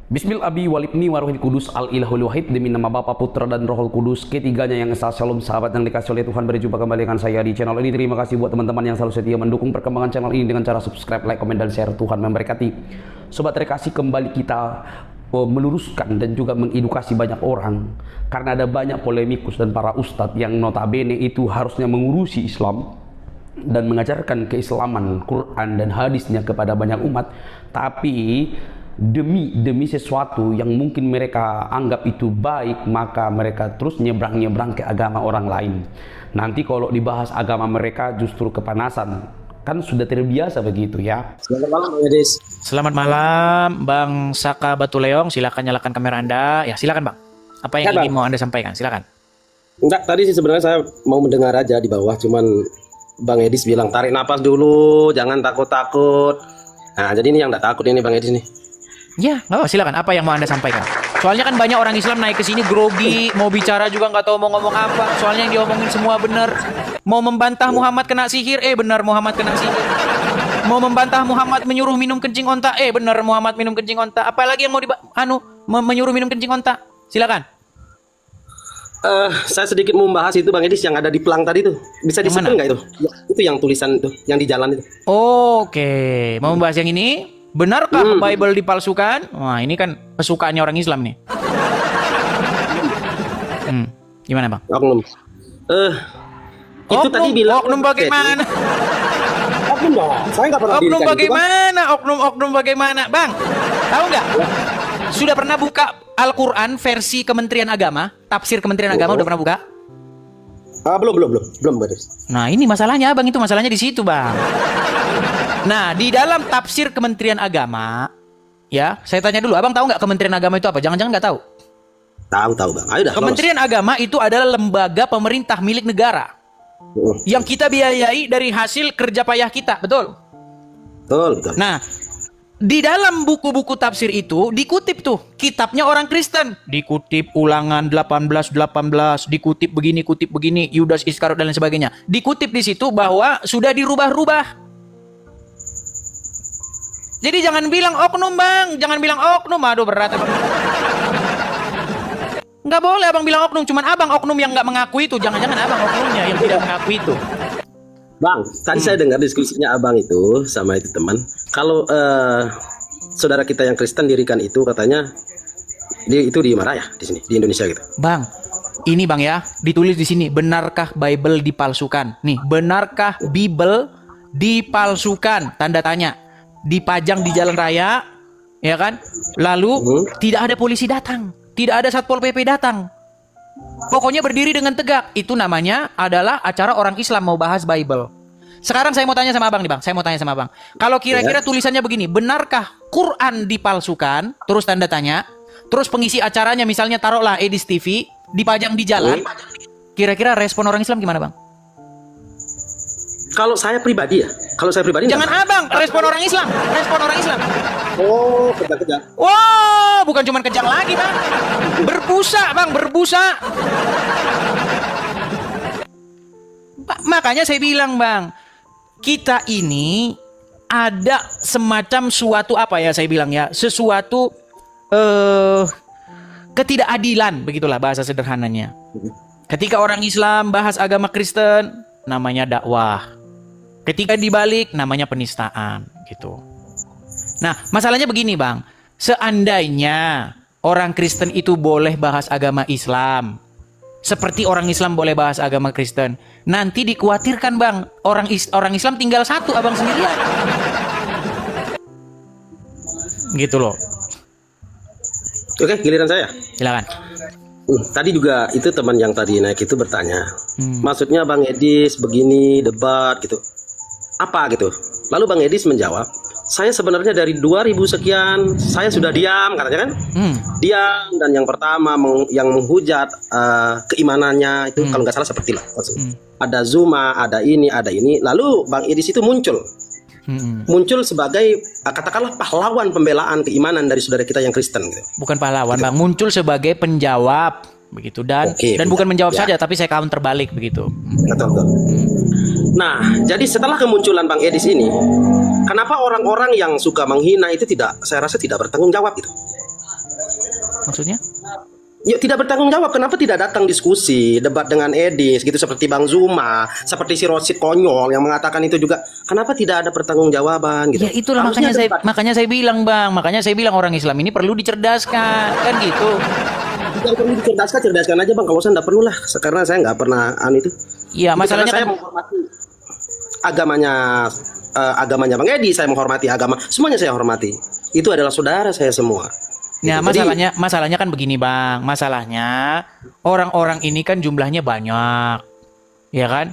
Bismil Abi Walibni Warohil Kudus Al Ilahul Wahid, demi nama Bapa, Putra dan Rohul Kudus, ketiganya yang esa. Shalom sahabat yang dikasih oleh Tuhan, berjumpa kembali dengan saya di channel ini. Terima kasih buat teman-teman yang selalu setia mendukung perkembangan channel ini dengan cara subscribe, like, komen, dan share. Tuhan memberkati. Sobat Rekasih, kembali kita meluruskan dan juga mengedukasi banyak orang, karena ada banyak polemikus dan para ustadz yang notabene itu harusnya mengurusi Islam dan mengajarkan keislaman, Quran dan hadisnya kepada banyak umat, tapi demi sesuatu yang mungkin mereka anggap itu baik, maka mereka terus nyebrang ke agama orang lain. Nanti kalau dibahas agama mereka justru kepanasan, kan sudah terbiasa begitu ya. Selamat malam Bang Edis. Selamat malam Bang Saka Batu Leong, silakan nyalakan kamera Anda. Ya silakan Bang, apa yang ingin mau Anda sampaikan, silakan. Enggak, tadi sih sebenarnya saya mau mendengar aja di bawah, cuman Bang Edis bilang tarik napas dulu, jangan takut-takut. Nah jadi ini yang enggak takut ini Bang Edis nih. Ya, nggak apa, silakan. Apa yang mau Anda sampaikan? Soalnya kan banyak orang Islam naik ke sini grogi, mau bicara juga nggak tahu mau ngomong apa. Soalnya yang diomongin semua benar. Mau membantah Muhammad kena sihir, benar Muhammad kena sihir. Mau membantah Muhammad menyuruh minum kencing onta, benar Muhammad minum kencing onta. Apalagi yang mau menyuruh minum kencing onta? Silakan. Saya sedikit membahas itu Bang Edis yang ada di pelang tadi tuh. Bisa disebut nggak itu? Ya, itu yang tulisan itu, yang di jalan itu. Oke, mau membahas yang ini? Benarkah Bible dipalsukan? Wah, ini kan kesukaannya orang Islam nih. Gimana Bang? Oknum. Itu tadi bilang oknum bagaimana? Oknum dong. Saya nggak pernah Oknum dirikan bagaimana? Oknum bagaimana? Bang, tahu nggak? Sudah pernah buka Al-Quran versi Kementerian Agama? Tafsir Kementerian Agama udah pernah buka? Belum Bang Edis. Nah, ini masalahnya Bang, itu masalahnya di situ Bang. Nah, di dalam tafsir Kementerian Agama, ya, saya tanya dulu, Abang tahu nggak Kementerian Agama itu apa? Jangan-jangan nggak tahu? Tahu Bang. Ayo dah. Kementerian Agama itu adalah lembaga pemerintah milik negara yang kita biayai dari hasil kerja payah kita, betul? Betul. Nah, di dalam buku-buku tafsir itu dikutip tuh kitabnya orang Kristen, dikutip Ulangan 18:18, dikutip begini, Yudas Iskariot dan lain sebagainya. Dikutip di situ bahwa sudah dirubah-rubah. Jadi jangan bilang oknum Bang, jangan bilang oknum, aduh berat Abang. Nggak boleh Abang bilang oknum, cuman Abang oknum yang nggak mengakui itu, jangan-jangan Abang oknumnya yang tidak mengakui itu. Bang, tadi saya dengar diskusinya Abang itu sama itu teman. Kalau saudara kita yang Kristen dirikan itu katanya itu di mana ya di sini di Indonesia gitu. Bang, ini Bang ya, ditulis di sini, benarkah Bible dipalsukan? Nih, benarkah Bible dipalsukan? Tanda tanya. Dipajang di jalan raya, ya kan? Lalu tidak ada polisi datang, tidak ada Satpol PP datang. Pokoknya berdiri dengan tegak. Itu namanya adalah acara orang Islam mau bahas Bible. Sekarang saya mau tanya sama Abang nih Bang, saya mau tanya sama Abang. Kalau kira-kira tulisannya begini, benarkah Quran dipalsukan? Terus tanda tanya. Terus pengisi acaranya misalnya taruhlah Edis TV, dipajang di jalan. Kira-kira respon orang Islam gimana Bang? Kalau saya pribadi jangan Abang, respon orang Islam. Oh, kejang. Wow, bukan cuma kejang lagi Bang, berbusa Bang, berbusa. Makanya saya bilang Bang, kita ini ada semacam suatu apa ya saya bilang ya, sesuatu ketidakadilan, begitulah bahasa sederhananya. Ketika orang Islam bahas agama Kristen, namanya dakwah. Ketika dibalik namanya penistaan gitu. Nah, masalahnya begini Bang. Seandainya orang Kristen itu boleh bahas agama Islam, seperti orang Islam boleh bahas agama Kristen, nanti dikhawatirkan Bang, orang Islam tinggal satu, Abang sendirian. Gitu loh. Oke, giliran saya. Silakan. Tadi juga itu teman yang tadi naik itu bertanya, maksudnya Bang Edis begini debat gitu, apa gitu. Lalu Bang Edis menjawab, saya sebenarnya dari 2000 sekian saya sudah diam katanya kan, diam, dan yang pertama yang menghujat keimanannya itu kalau nggak salah seperti lah, ada Zuma, ada ini, lalu Bang Edis itu muncul sebagai katakanlah pahlawan pembelaan keimanan dari saudara kita yang Kristen gitu. Bukan pahlawan Bang, muncul sebagai penjawab begitu, dan bukan menjawab saja tapi saya counter balik begitu. Betul. Nah, jadi setelah kemunculan Bang Edis ini, kenapa orang-orang yang suka menghina itu saya rasa tidak bertanggung jawab gitu. maksudnya? Ya tidak bertanggung jawab. Kenapa tidak datang diskusi, debat dengan Edis gitu seperti Bang Zuma, seperti si Rosid konyol yang mengatakan itu juga. Kenapa tidak ada pertanggungjawaban gitu? Ya itulah Harusnya makanya saya bilang Bang, makanya saya bilang orang Islam ini perlu dicerdaskan, kan gitu. yang perlu dicerdaskan aja Bang. Kalau saya nggak perlu lah, karena saya nggak pernah itu. Iya, masalahnya saya kan menghormati agamanya Bang Edi, saya menghormati agama, semuanya saya hormati. Itu adalah saudara saya semua. ya Gitu. masalahnya kan begini Bang, masalahnya orang-orang ini kan jumlahnya banyak, ya kan?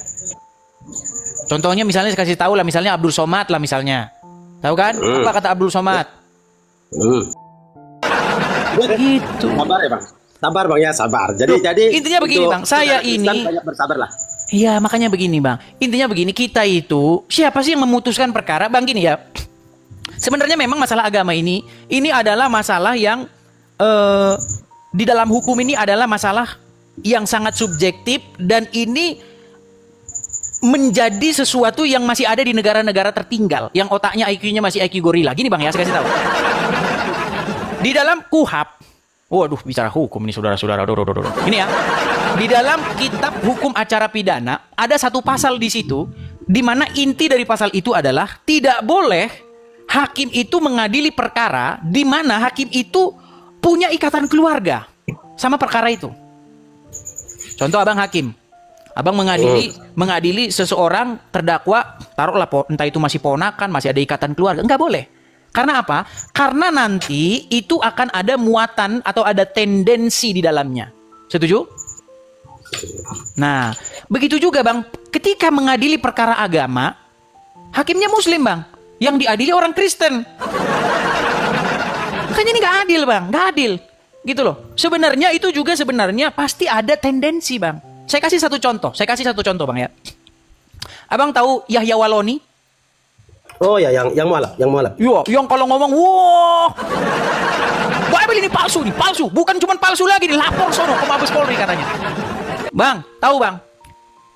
Contohnya misalnya saya kasih tahu lah, misalnya Abdul Somad lah misalnya, tahu kan? Apa kata Abdul Somad? Gitu. Sabar ya Bang. Sabar Bang ya, sabar. Jadi intinya begini Bang, saya ini banyak bersabar lah. iya makanya begini Bang, intinya begini, kita itu siapa sih yang memutuskan perkara Bang? Gini ya, sebenarnya memang masalah agama ini adalah masalah yang di dalam hukum ini adalah masalah yang sangat subjektif, dan ini menjadi sesuatu yang masih ada di negara-negara tertinggal yang otaknya IQ-nya masih IQ gorila. Gini Bang ya, saya kasih tahu. Di dalam KUHP, waduh bicara hukum ini saudara-saudara, ini ya, di dalam kitab hukum acara pidana ada satu pasal di situ, di mana inti dari pasal itu adalah tidak boleh hakim itu mengadili perkara di mana hakim itu punya ikatan keluarga sama perkara itu. Contoh abang hakim, abang mengadili seseorang terdakwa, taruhlah entah itu masih ponakan, masih ada ikatan keluarga, nggak boleh. Karena apa? Karena nanti itu akan ada muatan atau ada tendensi di dalamnya. Setuju? Nah, begitu juga Bang, ketika mengadili perkara agama, hakimnya Muslim Bang, yang diadili orang Kristen. Makanya ini nggak adil Bang, nggak adil. Gitu loh. Sebenarnya itu juga sebenarnya pasti ada tendensi Bang. Saya kasih satu contoh Bang ya. Abang tahu Yahya Waloni? Oh ya, yang mualaf. Iya, yang kalau ngomong, wah, Bible ini palsu, bukan cuma palsu lagi, dilapor sono ke Mabes Polri katanya. Bang, tahu Bang,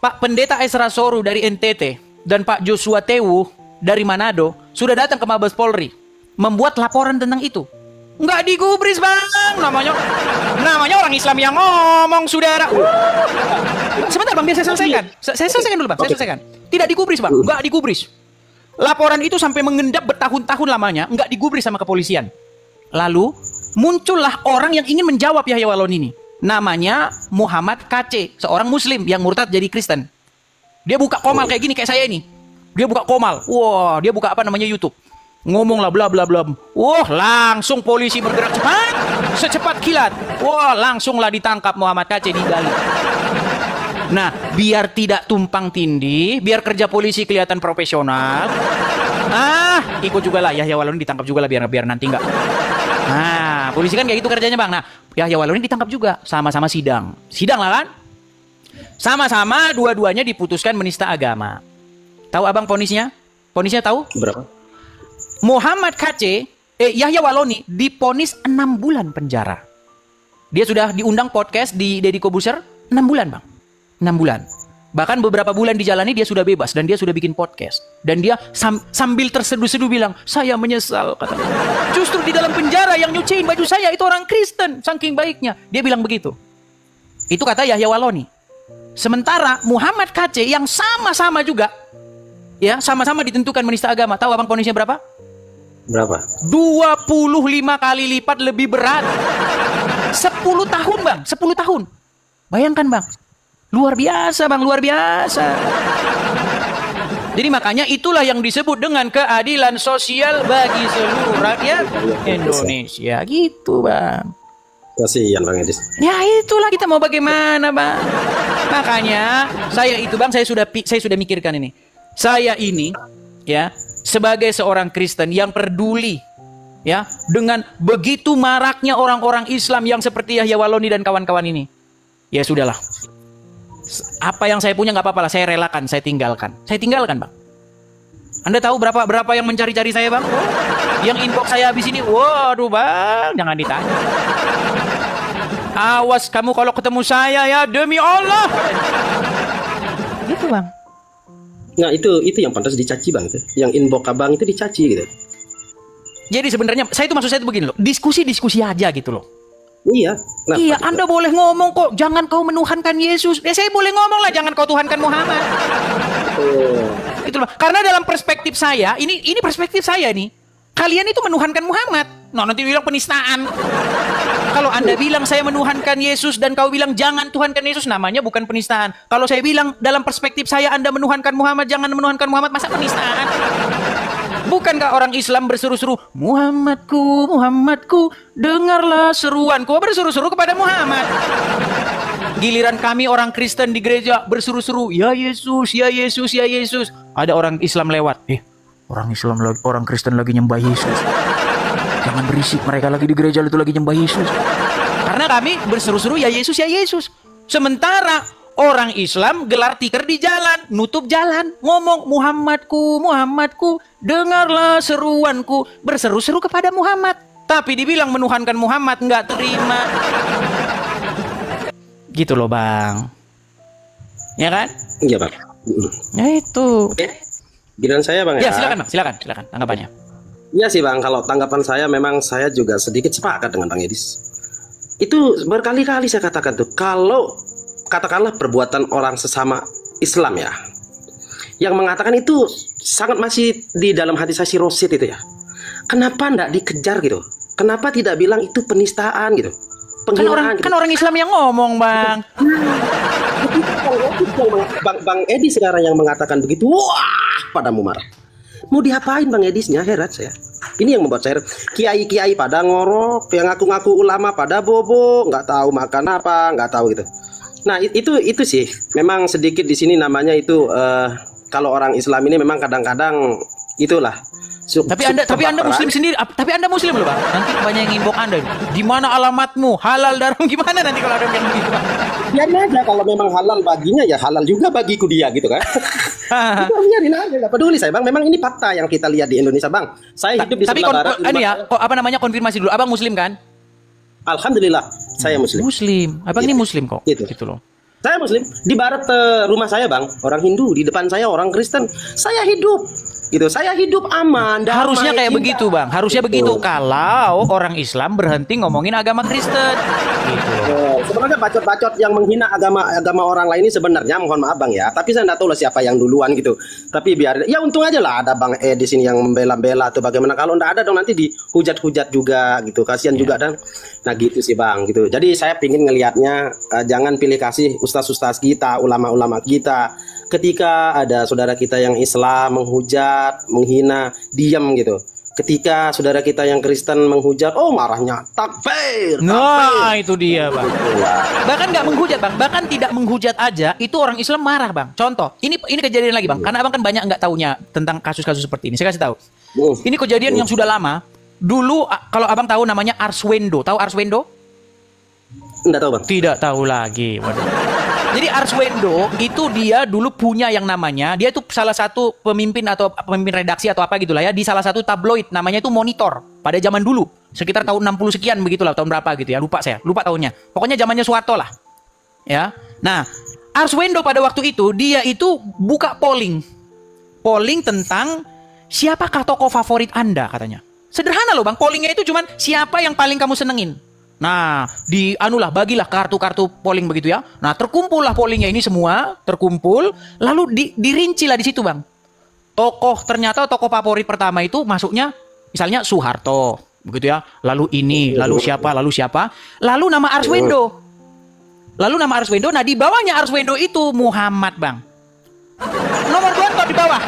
Pak Pendeta Esra Soru dari NTT dan Pak Joshua Tewu dari Manado sudah datang ke Mabes Polri membuat laporan tentang itu. Nggak digubris Bang, namanya orang Islam yang ngomong, saudara. Sebentar Bang, biar saya selesaikan. Saya selesaikan dulu Bang, saya selesaikan. Tidak digubris Bang, nggak digubris. Laporan itu sampai mengendap bertahun-tahun lamanya, nggak digubris sama kepolisian. Lalu muncullah orang yang ingin menjawab Yahya Walon ini. Namanya Muhammad KC, seorang Muslim yang murtad jadi Kristen. Dia buka komal kayak gini, kayak saya ini. Dia buka komal, wah, dia buka apa namanya YouTube. Ngomong lah bla bla bla. Wah, langsung polisi bergerak cepat, secepat kilat. Wah, langsunglah ditangkap Muhammad KC di Bali. Nah, biar tidak tumpang tindih, biar kerja polisi kelihatan profesional. Ikut juga lah Yahya Walon ditangkap juga lah biar nanti enggak. Nah, polisi kan kayak gitu kerjanya Bang. Nah, Yahya Walon ditangkap juga, sama-sama sidang. Sidang lah kan? Sama-sama dua-duanya diputuskan menista agama. Tahu Abang ponisnya? Ponisnya tahu? Berapa? Muhammad KC, Yahya Waloni diponis 6 bulan penjara. Dia sudah diundang podcast di Deddy Kobuser 6 bulan Bang. 6 bulan. Bahkan beberapa bulan dijalani dia sudah bebas dan dia sudah bikin podcast. Dan dia sambil terseduh-seduh bilang, saya menyesal katanya. Justru di dalam penjara yang nyuciin baju saya itu orang Kristen, saking baiknya. Dia bilang begitu. Itu kata Yahya Waloni. Sementara Muhammad KC yang sama-sama juga, ya sama-sama ditentukan menista agama. Tahu Abang ponisnya berapa? Berapa? 25 kali lipat lebih berat. 10 tahun Bang, 10 tahun. Bayangkan Bang. Luar biasa Bang, luar biasa. Jadi makanya itulah yang disebut dengan keadilan sosial bagi seluruh rakyat Indonesia. Gitu Bang. Kasihan Bang Edis. Ya itulah, kita mau bagaimana Bang. Makanya saya itu Bang, saya sudah mikirkan ini. Saya ini ya sebagai seorang Kristen yang peduli ya dengan begitu maraknya orang-orang Islam yang seperti Yahya Waloni dan kawan-kawan ini. Ya sudahlah. Apa yang saya punya nggak apa-apa lah, saya relakan, saya tinggalkan Bang. Anda tahu berapa yang mencari-cari saya Bang? Yang inbox saya habis ini, waduh Bang, jangan ditanya. Awas kamu kalau ketemu saya ya, demi Allah. Gitu Bang. Nah itu yang pantas dicaci Bang itu. Yang inbox Abang itu dicaci gitu. Jadi sebenarnya saya itu maksud saya itu begini loh, diskusi aja gitu loh. Iya. Nah, Iya, Anda boleh ngomong kok, jangan kau menuhankan Yesus. Ya saya boleh ngomong lah, jangan kau tuhankan Muhammad. Gitu loh. Karena dalam perspektif saya, ini perspektif saya nih. Kalian itu menuhankan Muhammad. Nah, nanti bilang penistaan. Kalau Anda bilang saya menuhankan Yesus dan kau bilang jangan tuhankan Yesus, namanya bukan penistaan. Kalau saya bilang dalam perspektif saya Anda menuhankan Muhammad, jangan menuhankan Muhammad, masa penistaan? Bukankah orang Islam berseru-seru, Muhammadku, Muhammadku, dengarlah seruanku, berseru-seru kepada Muhammad. Giliran kami orang Kristen di gereja berseru-seru, ya Yesus, ya Yesus, ya Yesus. Ada orang Islam lewat, orang Islam lagi, orang Kristen lagi nyembah Yesus. Jangan berisik, mereka lagi di gereja itu lagi nyembah Yesus. Karena kami berseru-seru, ya Yesus, ya Yesus. Sementara orang Islam gelar tikar di jalan, nutup jalan, ngomong Muhammadku, Muhammadku, dengarlah seruanku, berseru-seru kepada Muhammad. Tapi dibilang menuhankan Muhammad, nggak terima. Gitu loh Bang. Ya kan? Iya Bang. Ya itu. Oke. Giliran saya Bang Ya ya. silakan Bang, silakan tanggapannya. Iya sih Bang, kalau tanggapan saya memang saya juga sedikit sepakat dengan Bang Edis. Itu berkali-kali saya katakan tuh, kalau katakanlah perbuatan orang sesama Islam ya, yang mengatakan itu sangat masih di dalam hati saya si Rosid itu ya. Kenapa ndak dikejar gitu? Kenapa tidak bilang itu penistaan gitu? Penghinaan gitu. Kan orang Islam yang ngomong Bang. Bang Edis sekarang yang mengatakan begitu, wah padamu marah. Mau diapain Bang Edisnya, heran saya. Ini yang membuat saya heran. Kiai-kiai pada ngorok, yang ngaku-ngaku ulama pada bobo, nggak tahu makan apa, nggak tahu gitu. Nah itu sih, memang sedikit di sini namanya itu kalau orang Islam ini memang kadang-kadang itulah. Tapi anda Muslim sendiri, tapi Anda Muslim loh Bang. Nanti banyak yang inbox Anda. Di mana alamatmu? Halal darah gimana nanti kalau ada yang begitu Bang? Biarin aja, kalau memang halal baginya ya halal juga bagiku dia gitu kan. Biarin aja, nggak peduli saya Bang. Memang ini fakta yang kita lihat di Indonesia Bang. Saya hidup di sebelah barat. Ini ya, apa namanya, konfirmasi dulu. Abang Muslim kan? Alhamdulillah, saya Muslim. Muslim. Abang ini Muslim kok. Gitu Gitu loh. Saya Muslim. Di barat rumah saya Bang, orang Hindu. Di depan saya orang Kristen. Saya hidup gitu. Saya hidup aman. Damai, Harusnya kayak indah. begitu Bang. Harusnya begitu kalau orang Islam berhenti ngomongin agama Kristen. Gitu. Sebenarnya bacot-bacot yang menghina agama orang lain ini sebenarnya, mohon maaf Bang ya, tapi saya nggak tahu lah siapa yang duluan gitu. Tapi biar ya untung aja lah ada Bang di sini yang membela-bela atau bagaimana. Kalau nggak ada dong nanti dihujat-hujat juga gitu. Kasihan juga dan nah gitu sih Bang gitu. Jadi saya pingin ngelihatnya jangan pilih kasih ustaz-ustaz kita, ulama-ulama kita. Ketika ada saudara kita yang Islam menghujat, menghina, diam gitu. Ketika saudara kita yang Kristen menghujat, oh marahnya takfir. Nah, itu dia Bang. Bahkan nggak menghujat Bang, bahkan tidak menghujat aja, itu orang Islam marah Bang. Contoh, ini kejadian lagi Bang, karena Abang kan banyak nggak taunya tentang kasus-kasus seperti ini. Saya kasih tahu. Ini kejadian yang sudah lama. Dulu kalau Abang tahu namanya Arswendo, tahu Arswendo? Enggak tahu Bang. Tidak tahu lagi. Waduh. Jadi Arswendo itu dia dulu punya yang namanya, dia itu salah satu pemimpin atau pemimpin redaksi atau apa gitulah ya, di salah satu tabloid, namanya itu Monitor pada zaman dulu, sekitar tahun 60 sekian begitulah, tahun berapa gitu ya, lupa tahunnya. Pokoknya zamannya Soeharto lah. Ya. Nah, Arswendo pada waktu itu dia itu buka polling tentang siapakah tokoh favorit Anda katanya. Sederhana loh Bang, pollingnya itu cuman siapa yang paling kamu senengin. Nah, bagilah kartu-kartu polling begitu ya. Nah, terkumpullah pollingnya ini semua, terkumpul, lalu dirinci lah di situ Bang. Ternyata tokoh favorit pertama itu masuknya misalnya Soeharto, begitu ya. Lalu ini, lalu siapa, lalu nama Arswendo. Nah di bawahnya Arswendo itu Muhammad Bang. Nomor 2 di bawah.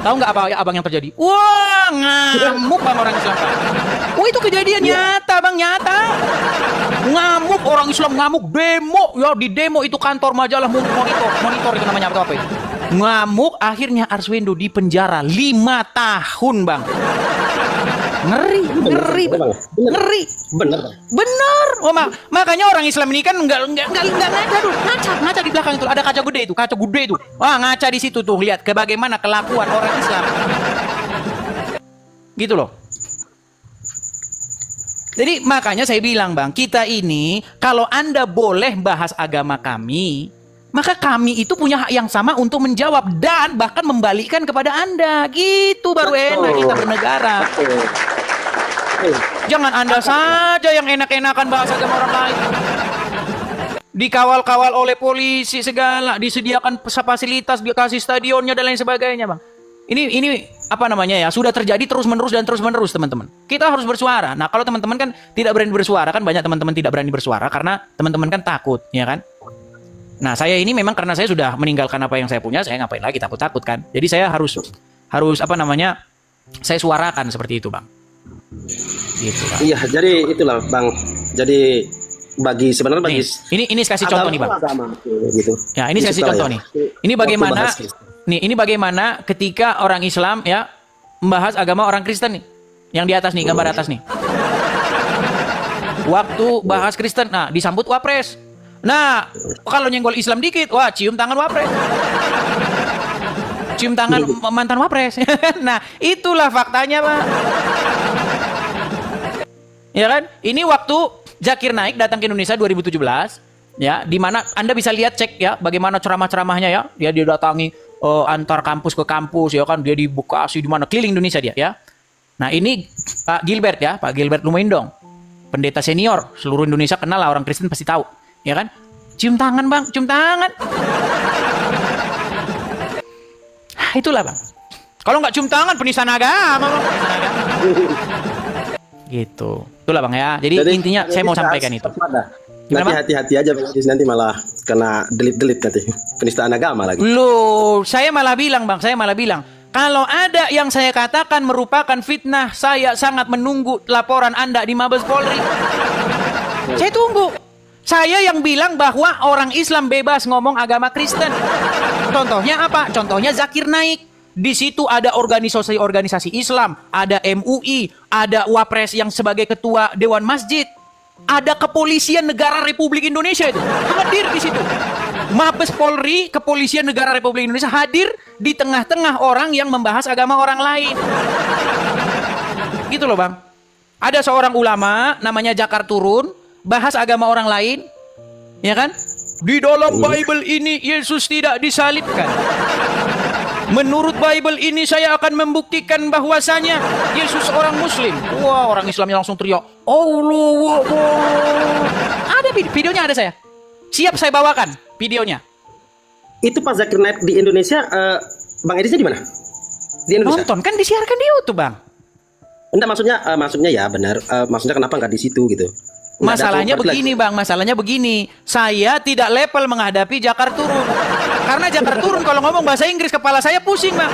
Tahu nggak apa ya Abang yang terjadi? Wah, ngamuk Bang orang Islam Bang. Wah itu kejadian nyata Bang, nyata. Ngamuk orang Islam, ngamuk, demo ya, di demo itu kantor majalah monitor itu namanya apa itu. Ngamuk, akhirnya Arswendo di penjara 5 tahun Bang. Ngeri. Bener. Oh, makanya orang Islam ini kan enggak ngaca di belakang itu ada kaca gede itu. Wah, ngaca di situ tuh, lihat bagaimana kelakuan orang Islam. Gitu loh. Jadi makanya saya bilang Bang, kita ini kalau Anda boleh bahas agama kami, maka kami itu punya hak yang sama untuk menjawab dan bahkan membalikkan kepada Anda. Gitu baru enak kita bernegara. Jangan Anda saja yang enak-enakan bahas agama orang lain. Dikawal-kawal oleh polisi segala, disediakan fasilitas, dikasih stadionnya dan lain sebagainya, Bang. Ini apa namanya ya? Sudah terjadi terus-menerus dan terus-menerus, teman-teman. Kita harus bersuara. Nah, kalau teman-teman kan tidak berani bersuara, kan banyak teman-teman tidak berani bersuara karena teman-teman kan takut, ya kan? Nah, saya ini memang karena saya sudah meninggalkan apa yang saya punya, saya ngapain lagi takut-takut kan? Jadi saya harus apa namanya? Saya suarakan seperti itu, Bang. Gitu, Bang. Iya, jadi itulah Bang. Jadi sebenarnya bagi ini kasih contoh nih, Bang. Agama, gitu. Ya, ini saya kasih contoh nih. Ini bagaimana ini bagaimana ketika orang Islam ya membahas agama orang Kristen nih. Yang di atas nih, gambar atas nih. Waktu bahas Kristen, nah disambut wapres. Nah, kalau nyenggol Islam dikit, wah cium tangan wapres. Cium tangan mantan wapres. Nah, itulah faktanya, Pak. Ya kan? Ini waktu Zakir Naik datang ke Indonesia 2017, ya, di mana Anda bisa lihat cek ya bagaimana ceramah-ceramahnya ya. Dia datangi antar kampus ke kampus ya kan, dia di Bekasi di mana keliling Indonesia dia ya. Nah, ini Pak Gilbert ya, Pak Gilbert Lumendong. Pendeta senior, seluruh Indonesia kenal lah, orang Kristen pasti tahu, ya kan? Cium tangan, Bang, cium tangan. Itulah, Bang. Kalau nggak cium tangan penistaan agama, Bang. Gitu. Itulah, Bang ya. Jadi intinya saya mau sampaikan itu. Nanti hati-hati aja Bang Edis, nanti malah kena delete nanti. Penistaan agama lagi. Loh, saya malah bilang, Bang, kalau ada yang saya katakan merupakan fitnah, saya sangat menunggu laporan Anda di Mabes Polri. Saya tunggu. Saya yang bilang bahwa orang Islam bebas ngomong agama Kristen. Contohnya apa? Contohnya Zakir Naik. Di situ ada organisasi Islam, ada MUI, ada Wapres yang sebagai ketua Dewan Masjid. Ada kepolisian negara Republik Indonesia itu hadir di situ. Mabes Polri, kepolisian negara Republik Indonesia hadir di tengah-tengah orang yang membahas agama orang lain. Gitu loh, Bang. Ada seorang ulama namanya Jakar Turun bahas agama orang lain, ya kan? Di dalam Bible ini Yesus tidak disalibkan. Menurut Bible ini saya akan membuktikan bahwasanya Yesus orang Muslim. Wah, orang Islamnya langsung teriak, Allah. Ada videonya, ada saya. Siap saya bawakan videonya. Itu pas Zakir Naik di Indonesia, Bang Edisnya di mana? Di Indonesia. Nonton kan disiarkan di YouTube, Bang. Enggak, maksudnya ya benar. Maksudnya kenapa nggak di situ gitu? Masalahnya begini, Bang. Masalahnya begini. Saya tidak level menghadapi Jakar Turun. Karena Jakar Turun kalau ngomong bahasa Inggris kepala saya pusing, Bang.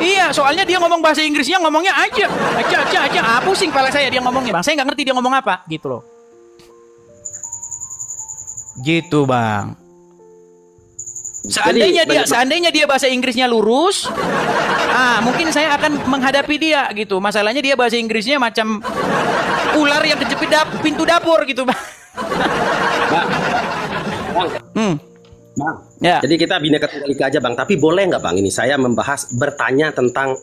Iya, soalnya dia ngomong bahasa Inggrisnya ngomongnya aja. Pusing kepala saya dia ngomongnya, Bang. Saya nggak ngerti dia ngomong apa, gitu loh. Gitu, Bang. Seandainya dia bahasa Inggrisnya lurus, mungkin saya akan menghadapi dia gitu. Masalahnya dia bahasa Inggrisnya macam ular yang kejepit pintu dapur gitu, Bang. Bang, ya. Jadi kita Bhinneka Tunggal Ika aja, Bang. Tapi boleh nggak, Bang, ini saya bertanya tentang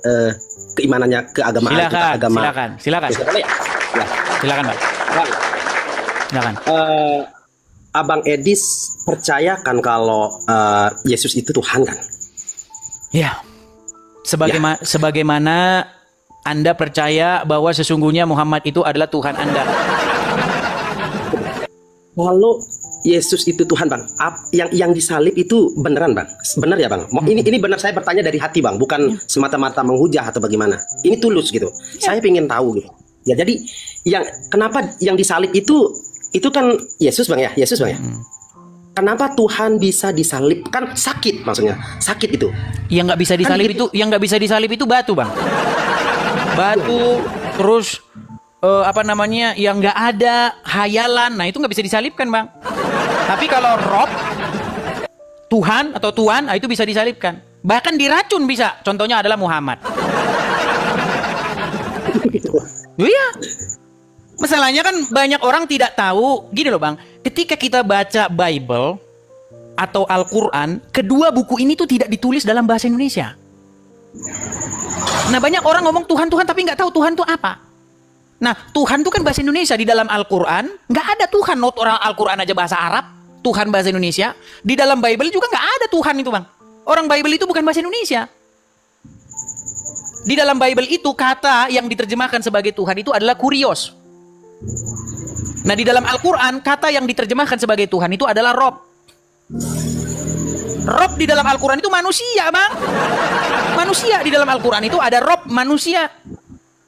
keimanannya, keagamaan kita, agama. Silakan. Ya. Silakan, Bang. Silakan. Abang Edis percaya kan kalau Yesus itu Tuhan kan? Ya. Sebagaimana Anda percaya bahwa sesungguhnya Muhammad itu adalah Tuhan Anda. Kalau Yesus itu Tuhan, Bang, yang disalib itu beneran, Bang? Benar ya, Bang? Ini benar, saya bertanya dari hati, Bang, bukan semata-mata menghujah atau bagaimana. Ini tulus gitu. Saya ingin tahu gitu. Ya, jadi kenapa yang disalib itu kan Yesus, Bang ya? Yesus, Bang ya? Kenapa Tuhan bisa disalib? Kan sakit, maksudnya. Sakit itu. Yang nggak bisa disalib itu batu, Bang. Batu, terus yang nggak ada hayalan. Nah, itu nggak bisa disalibkan, Bang. Tapi kalau roh Tuhan atau Tuhan, itu bisa disalibkan. Bahkan diracun bisa. Contohnya adalah Muhammad. Iya. Masalahnya kan banyak orang tidak tahu. Gini loh, Bang. Ketika kita baca Bible atau Al-Quran, kedua buku ini tuh tidak ditulis dalam bahasa Indonesia. Nah, banyak orang ngomong Tuhan tapi nggak tahu Tuhan itu apa. Nah, Tuhan itu kan bahasa Indonesia. Di dalam Al-Quran nggak ada Tuhan. Orang Al-Quran aja bahasa Arab, Tuhan bahasa Indonesia. Di dalam Bible juga nggak ada Tuhan itu, Bang. Orang Bible itu bukan bahasa Indonesia. Di dalam Bible itu kata yang diterjemahkan sebagai Tuhan itu adalah kurios. Nah, di dalam Al-Quran kata yang diterjemahkan sebagai Tuhan itu adalah Rob. Rob di dalam Al-Quran itu manusia, Bang. Manusia di dalam Al-Quran itu ada Rob, manusia.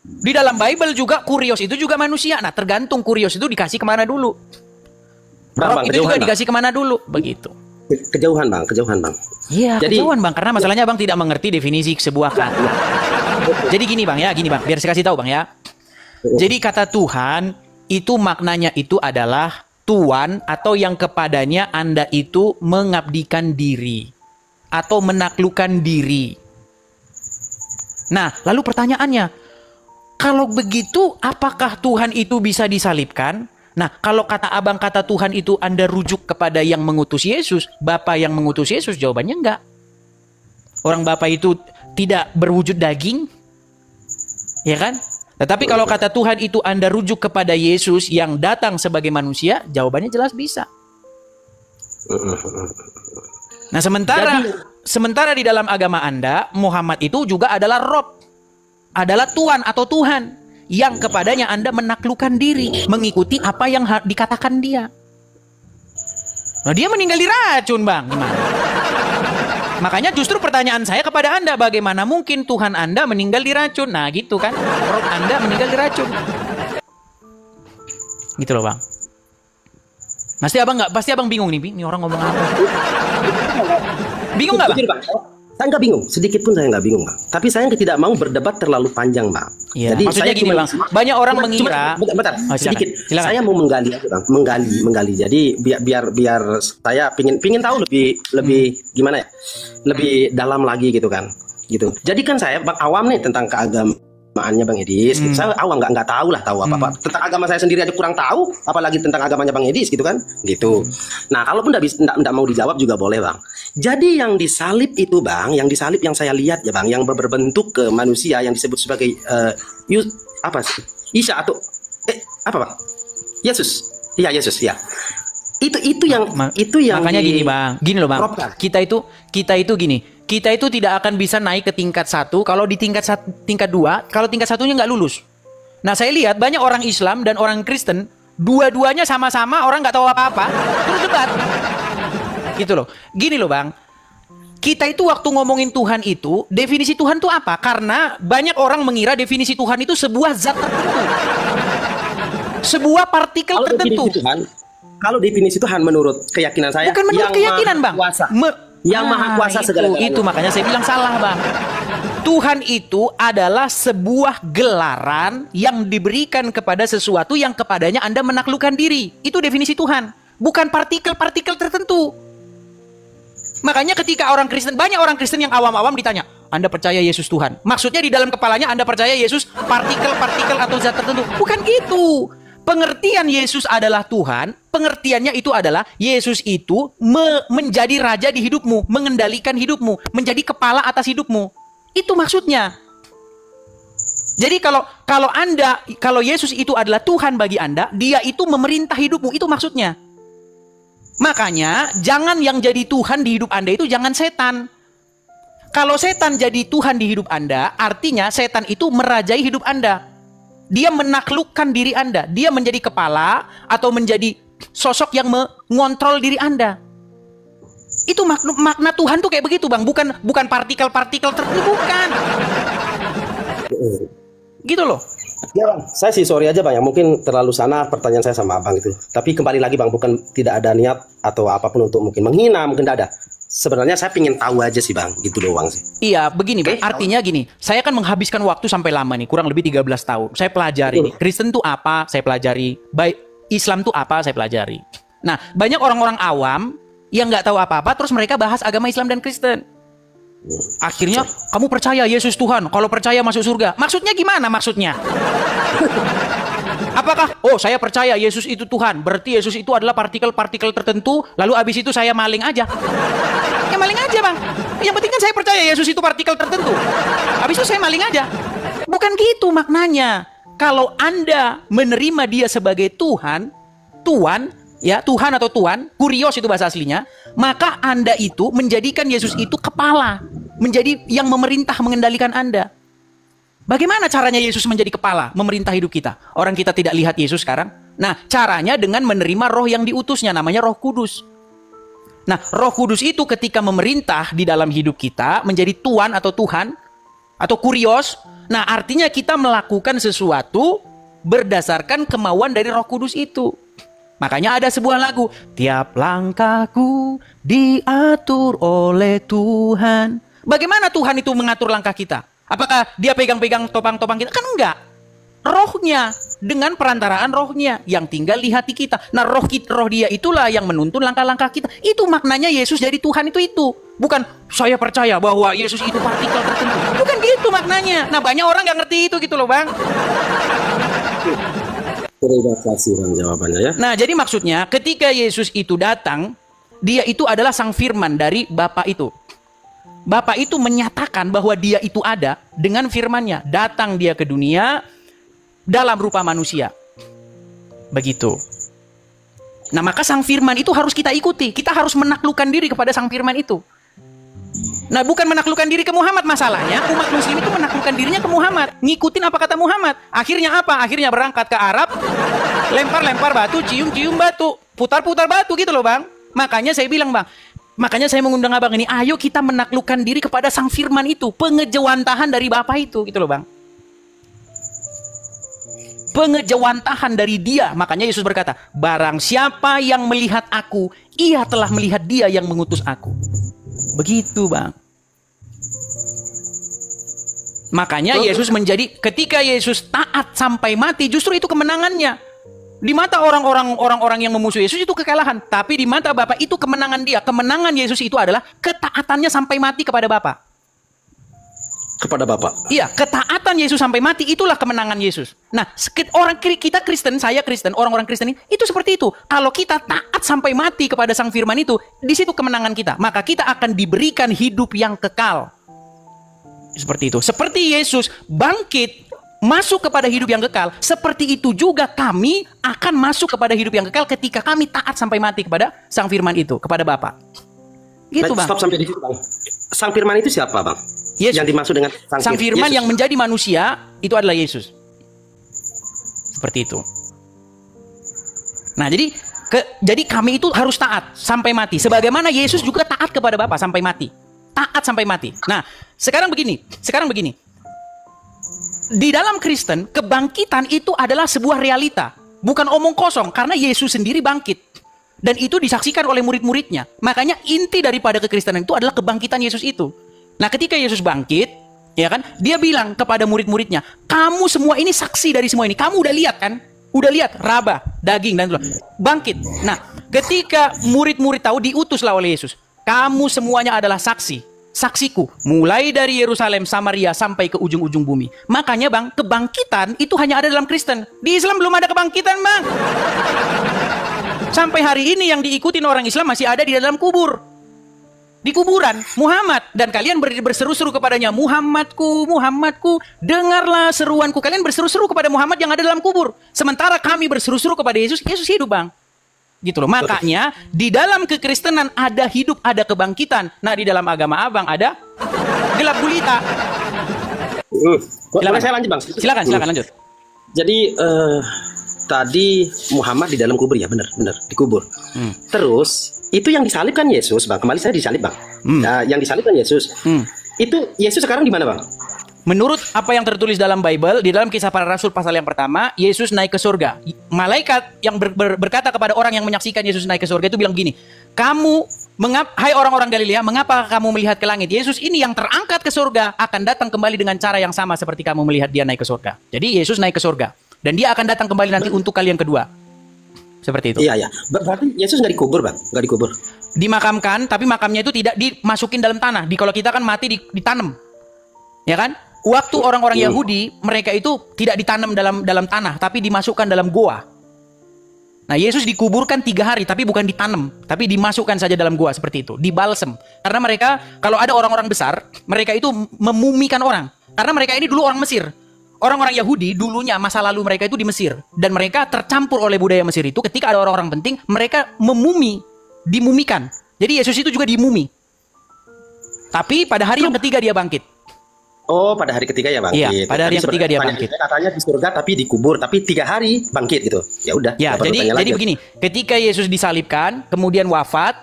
Di dalam Bible juga kurios itu juga manusia. Nah, tergantung kurios itu dikasih kemana dulu. Rob itu juga dikasih kemana dulu, begitu. Kejauhan bang. Iya, kejauhan bang, karena masalahnya bang tidak mengerti definisi sebuah kata. Jadi gini bang, biar saya kasih tahu bang ya. Jadi kata Tuhan itu maknanya itu adalah Tuan atau yang kepadanya Anda itu mengabdikan diri atau menaklukkan diri. Nah, lalu pertanyaannya, kalau begitu apakah Tuhan itu bisa disalibkan? Nah, kalau kata abang kata Tuhan itu Anda rujuk kepada yang mengutus Yesus, Bapa yang mengutus Yesus, jawabannya enggak. Orang Bapa itu tidak berwujud daging, ya kan? Tetapi kalau kata Tuhan itu Anda rujuk kepada Yesus yang datang sebagai manusia, jawabannya jelas bisa. Nah, sementara di dalam agama Anda, Muhammad itu juga adalah Rob, adalah Tuan atau Tuhan yang kepadanya Anda menaklukkan diri, mengikuti apa yang dikatakan dia. Nah, dia meninggal di racun, bang. Gimana? Makanya justru pertanyaan saya kepada Anda, bagaimana mungkin Tuhan Anda meninggal di racun? Nah, gitu kan. Rob Anda meninggal di racun. Gitu loh, bang. Pasti abang bingung nih, ini orang ngomong apa? Bingung nggak, bang? Saya nggak bingung, sedikit pun saya nggak bingung, bang. Tapi saya tidak mau berdebat terlalu panjang, bang. Ya, jadi maksudnya saya gini, bang. Banyak orang mengira. Bentar, Oh, sedikit. Silakan. Saya mau menggali aja, bang. Menggali. Jadi biar saya pingin tahu lebih gimana ya, lebih dalam lagi gitu kan. Gitu. Jadi kan saya bang awam nih tentang keagamaannya Bang Edis. Gitu. Saya awam nggak tahu apa-apa tentang agama saya sendiri aja kurang tahu, apalagi tentang agamanya Bang Edis gitu kan. Gitu. Nah, kalaupun nggak mau dijawab juga boleh, bang. Jadi yang disalib itu bang, yang saya lihat ya bang, yang berbentuk ke manusia yang disebut sebagai apa sih? Isa atau apa bang? Yesus. Iya Yesus ya. Itu yang makanya gini bang, gini loh bang. Kita itu gini, kita itu tidak akan bisa naik ke tingkat 1 kalau di tingkat 2, kalau tingkat 1-nya nggak lulus. Nah, saya lihat banyak orang Islam dan orang Kristen, dua-duanya sama-sama orang nggak tahu apa-apa, terus debat. Gitu loh. Gini loh bang, kita itu waktu ngomongin Tuhan itu, definisi Tuhan itu apa? Karena banyak orang mengira definisi Tuhan itu sebuah zat tertentu, sebuah partikel tertentu. Kalau definisi Tuhan menurut keyakinan saya, bukan menurut keyakinan bang, yang maha kuasa segala-galanya. Itu makanya saya bilang salah bang. Tuhan itu adalah sebuah gelaran yang diberikan kepada sesuatu yang kepadanya Anda menaklukkan diri. Itu definisi Tuhan, bukan partikel-partikel tertentu. Makanya ketika banyak orang Kristen yang awam-awam ditanya, Anda percaya Yesus Tuhan? Maksudnya di dalam kepalanya Anda percaya Yesus partikel-partikel atau zat tertentu? Bukan gitu. Pengertian Yesus adalah Tuhan, pengertiannya itu adalah Yesus itu menjadi raja di hidupmu, mengendalikan hidupmu, menjadi kepala atas hidupmu. Itu maksudnya. Jadi kalau Yesus itu adalah Tuhan bagi Anda, dia itu memerintah hidupmu, itu maksudnya. Makanya jangan yang jadi Tuhan di hidup Anda itu jangan setan. Kalau setan jadi Tuhan di hidup Anda, artinya setan itu merajai hidup Anda. Dia menaklukkan diri Anda. Dia menjadi kepala atau menjadi sosok yang mengontrol diri Anda. Itu makna Tuhan tuh kayak begitu bang. Bukan partikel-partikel tertentu, bukan. Gitu loh. Ya bang, saya sih sorry aja bang, ya mungkin terlalu sana pertanyaan saya sama abang itu. Tapi kembali lagi bang, bukan tidak ada niat atau apapun untuk mungkin menghina, mungkin tidak ada. Sebenarnya saya pengen tahu aja sih bang, gitu doang sih. Iya, begini bang, artinya gini, saya kan menghabiskan waktu sampai lama nih, kurang lebih 13 tahun. Saya pelajari nih, Kristen tuh apa, saya pelajari. Islam tuh apa, saya pelajari. Nah, banyak orang-orang awam yang nggak tahu apa-apa, terus mereka bahas agama Islam dan Kristen. Akhirnya kamu percaya Yesus Tuhan, kalau percaya masuk surga. Maksudnya gimana maksudnya? Apakah saya percaya Yesus itu Tuhan, berarti Yesus itu adalah partikel-partikel tertentu, lalu abis itu saya maling aja? Ya maling aja bang. Yang penting kan saya percaya Yesus itu partikel tertentu, abis itu saya maling aja. Bukan gitu maknanya. Kalau Anda menerima dia sebagai Tuhan, ya Tuhan atau Tuan, kurios itu bahasa aslinya, maka Anda itu menjadikan Yesus itu kepala, menjadi yang memerintah mengendalikan Anda. Bagaimana caranya Yesus menjadi kepala, memerintah hidup kita? Orang kita tidak lihat Yesus sekarang. Nah, caranya dengan menerima roh yang diutusnya, namanya Roh Kudus. Nah, Roh Kudus itu ketika memerintah di dalam hidup kita, menjadi Tuan atau Tuhan, atau Kurios. Nah, artinya kita melakukan sesuatu berdasarkan kemauan dari Roh Kudus itu. Makanya ada sebuah lagu, tiap langkahku diatur oleh Tuhan. Bagaimana Tuhan itu mengatur langkah kita? Apakah dia pegang-pegang topang-topang kita? Kan enggak. Rohnya, dengan perantaraan rohnya yang tinggal di hati kita. Nah, roh dia itulah yang menuntun langkah-langkah kita. Itu maknanya Yesus jadi Tuhan itu. Bukan saya percaya bahwa Yesus itu partikel tertentu. Bukan gitu maknanya. Nah, banyak orang nggak ngerti itu gitu loh, Bang. Terima kasih Bang jawabannya ya. Nah, jadi maksudnya ketika Yesus itu datang, dia itu adalah sang firman dari Bapa itu. Bapa itu menyatakan bahwa dia itu ada dengan firman-Nya. Datang dia ke dunia dalam rupa manusia. Begitu. Nah, maka sang firman itu harus kita ikuti. Kita harus menaklukkan diri kepada sang firman itu. Nah, bukan menaklukkan diri ke Muhammad masalahnya. Umat muslim itu menaklukkan dirinya ke Muhammad. Ngikutin apa kata Muhammad. Akhirnya apa? Akhirnya berangkat ke Arab. Lempar-lempar batu, cium-cium batu. Putar-putar batu gitu loh, Bang. Makanya saya bilang, Bang. Makanya saya mengundang Abang ini. Ayo kita menaklukkan diri kepada sang firman itu. Pengejawantahan dari Bapa itu. Gitu loh, Bang. Pengejawantahan dari dia. Makanya Yesus berkata, barang siapa yang melihat aku, ia telah melihat dia yang mengutus aku. Begitu, Bang. Makanya Yesus menjadi, ketika Yesus taat sampai mati, justru itu kemenangannya. Di mata orang-orang yang memusuhi Yesus itu kekalahan, tapi di mata Bapa itu kemenangan dia. Kemenangan Yesus itu adalah ketaatannya sampai mati kepada Bapa. Kepada Bapak. Iya, ketaatan Yesus sampai mati itulah kemenangan Yesus. Nah, orang kita Kristen, saya Kristen, orang-orang Kristen itu seperti itu. Kalau kita taat sampai mati kepada sang firman itu, di situ kemenangan kita. Maka kita akan diberikan hidup yang kekal. Seperti itu. Seperti Yesus bangkit masuk kepada hidup yang kekal, seperti itu juga kami akan masuk kepada hidup yang kekal ketika kami taat sampai mati kepada sang firman itu, kepada Bapa. Gitu, Bang. Stop sampai di situ, Bang. Sang firman itu siapa, Bang? Yesus. Yang dimaksud dengan sang firman Yesus. yang menjadi manusia itu adalah Yesus. Seperti itu. Nah, jadi kami itu harus taat sampai mati. Sebagaimana Yesus juga taat kepada Bapa sampai mati. Taat sampai mati. Nah, sekarang begini. Di dalam Kristen, kebangkitan itu adalah sebuah realita. Bukan omong kosong, karena Yesus sendiri bangkit. Dan itu disaksikan oleh murid-muridnya. Makanya inti daripada kekristenan itu adalah kebangkitan Yesus itu. Nah, ketika Yesus bangkit, ya kan, dia bilang kepada murid-muridnya, kamu semua ini saksi dari semua ini. Kamu udah lihat kan? Udah lihat raba, daging dan bangkit. Nah, ketika murid-murid tahu, diutuslah oleh Yesus. Kamu semuanya adalah saksi. Saksiku, mulai dari Yerusalem, Samaria, sampai ke ujung-ujung bumi. Makanya, Bang, kebangkitan itu hanya ada dalam Kristen. Di Islam belum ada kebangkitan, Bang. Sampai hari ini yang diikutin orang Islam masih ada di dalam kubur. Di kuburan Muhammad, dan kalian berseru-seru kepadanya, Muhammadku, Muhammadku, dengarlah seruanku. Kalian berseru-seru kepada Muhammad yang ada dalam kubur, sementara kami berseru-seru kepada Yesus. Yesus hidup, Bang. Gitu loh. Makanya di dalam kekristenan ada hidup, ada kebangkitan. Nah, di dalam agama Abang ada gelap gulita. Silakan saya lanjut, Bang. Silakan lanjut. Jadi tadi Muhammad di dalam kubur, ya, benar dikubur. Terus itu yang disalibkan Yesus, Bang. Kembali saya disalib, Bang. Nah, yang disalibkan Yesus. Itu Yesus sekarang di mana, Bang? Menurut apa yang tertulis dalam Bible, di dalam Kisah Para Rasul pasal yang pertama, Yesus naik ke surga. Malaikat yang berkata kepada orang yang menyaksikan Yesus naik ke surga itu bilang gini, hai orang-orang Galilea, mengapa kamu melihat ke langit? Yesus ini yang terangkat ke surga akan datang kembali dengan cara yang sama seperti kamu melihat dia naik ke surga. Jadi Yesus naik ke surga. Dan dia akan datang kembali nanti untuk kali yang kedua. Seperti itu. Iya. Berarti Yesus nggak dikubur, Bang? Nggak dikubur. Dimakamkan, tapi makamnya itu tidak dimasukin dalam tanah. Kalau kita kan mati ditanam. Ya kan? Waktu orang-orang Yahudi, mereka itu tidak ditanam dalam tanah, tapi dimasukkan dalam goa. Nah, Yesus dikuburkan 3 hari, tapi bukan ditanam, tapi dimasukkan saja dalam goa seperti itu, dibalsem. Karena mereka, kalau ada orang-orang besar, mereka itu memumikan orang. Karena mereka ini dulu orang Mesir. Orang-orang Yahudi dulunya masa lalu mereka itu di Mesir, dan mereka tercampur oleh budaya Mesir itu. Ketika ada orang-orang penting, mereka dimumikan. Jadi Yesus itu juga dimumi. Tapi pada hari yang ketiga dia bangkit. Oh, pada hari ketiga ya bangkit. Iya, pada hari yang ketiga dia bangkit. Katanya di surga tapi dikubur, tapi 3 hari bangkit gitu. Ya udah. Ya, jadi begini, ketika Yesus disalibkan, kemudian wafat,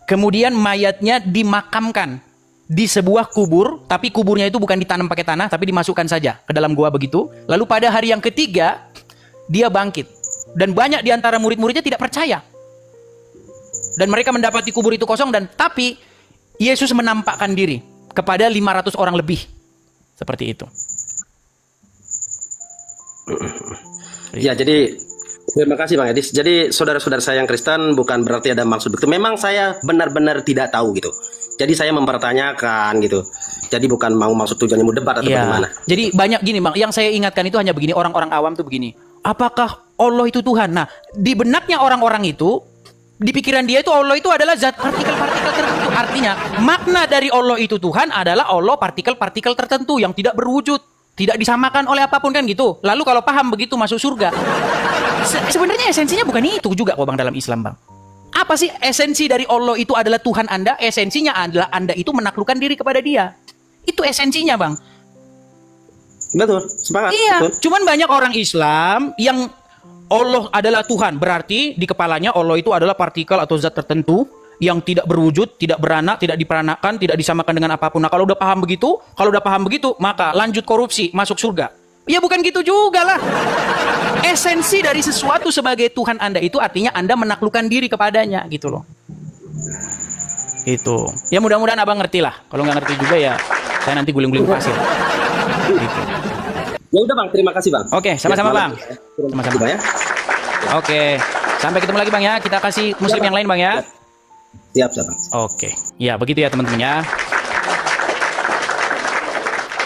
kemudian mayatnya dimakamkan di sebuah kubur, tapi kuburnya itu bukan ditanam pakai tanah, tapi dimasukkan saja ke dalam gua begitu. Lalu pada hari yang ketiga dia bangkit. Dan banyak di antara murid-muridnya tidak percaya. Dan mereka mendapati kubur itu kosong, tapi Yesus menampakkan diri kepada 500 orang lebih. Seperti itu. Ya, jadi terima kasih Bang Edis. Jadi saudara-saudara saya yang Kristen bukan berarti ada maksud begitu. Memang saya benar-benar tidak tahu gitu. Jadi saya mempertanyakan gitu. Jadi bukan mau maksud tujuannya mau debat atau bagaimana. Jadi banyak gini Bang, yang saya ingatkan itu hanya begini, orang-orang awam tuh begini. Apakah Allah itu Tuhan? Nah, di benaknya orang-orang itu, di pikiran dia itu Allah itu adalah zat partikel-partikel tertentu. Artinya, makna dari Allah itu Tuhan adalah Allah partikel-partikel tertentu yang tidak berwujud, tidak disamakan oleh apapun kan gitu. Lalu kalau paham begitu masuk surga. Sebenarnya esensinya bukan itu juga kok Bang dalam Islam Bang. Apa sih esensi dari Allah itu adalah Tuhan Anda? Esensinya adalah Anda itu menaklukkan diri kepada Dia. Itu esensinya Bang. Betul, sepakat. Iya, betul. cuman banyak orang Islam yang Allah adalah Tuhan, berarti di kepalanya Allah itu adalah partikel atau zat tertentu yang tidak berwujud, tidak beranak, tidak diperanakan, tidak disamakan dengan apapun. Nah, kalau udah paham begitu, maka lanjut korupsi, masuk surga. Ya bukan gitu juga lah. Esensi dari sesuatu sebagai Tuhan Anda itu artinya Anda menaklukkan diri kepadanya, gitu loh. Gitu. Ya mudah-mudahan Abang ngerti lah. Kalau nggak ngerti juga ya saya nanti guling-guling pasir. Gitu. Ya udah Bang, terima kasih Bang. Oke, sama-sama Bang. Sama-sama ya. Oke, sampai ketemu lagi Bang ya. Kita kasih muslim yang lain Bang ya. Siap, Bang. Oke, ya begitu ya teman-teman ya.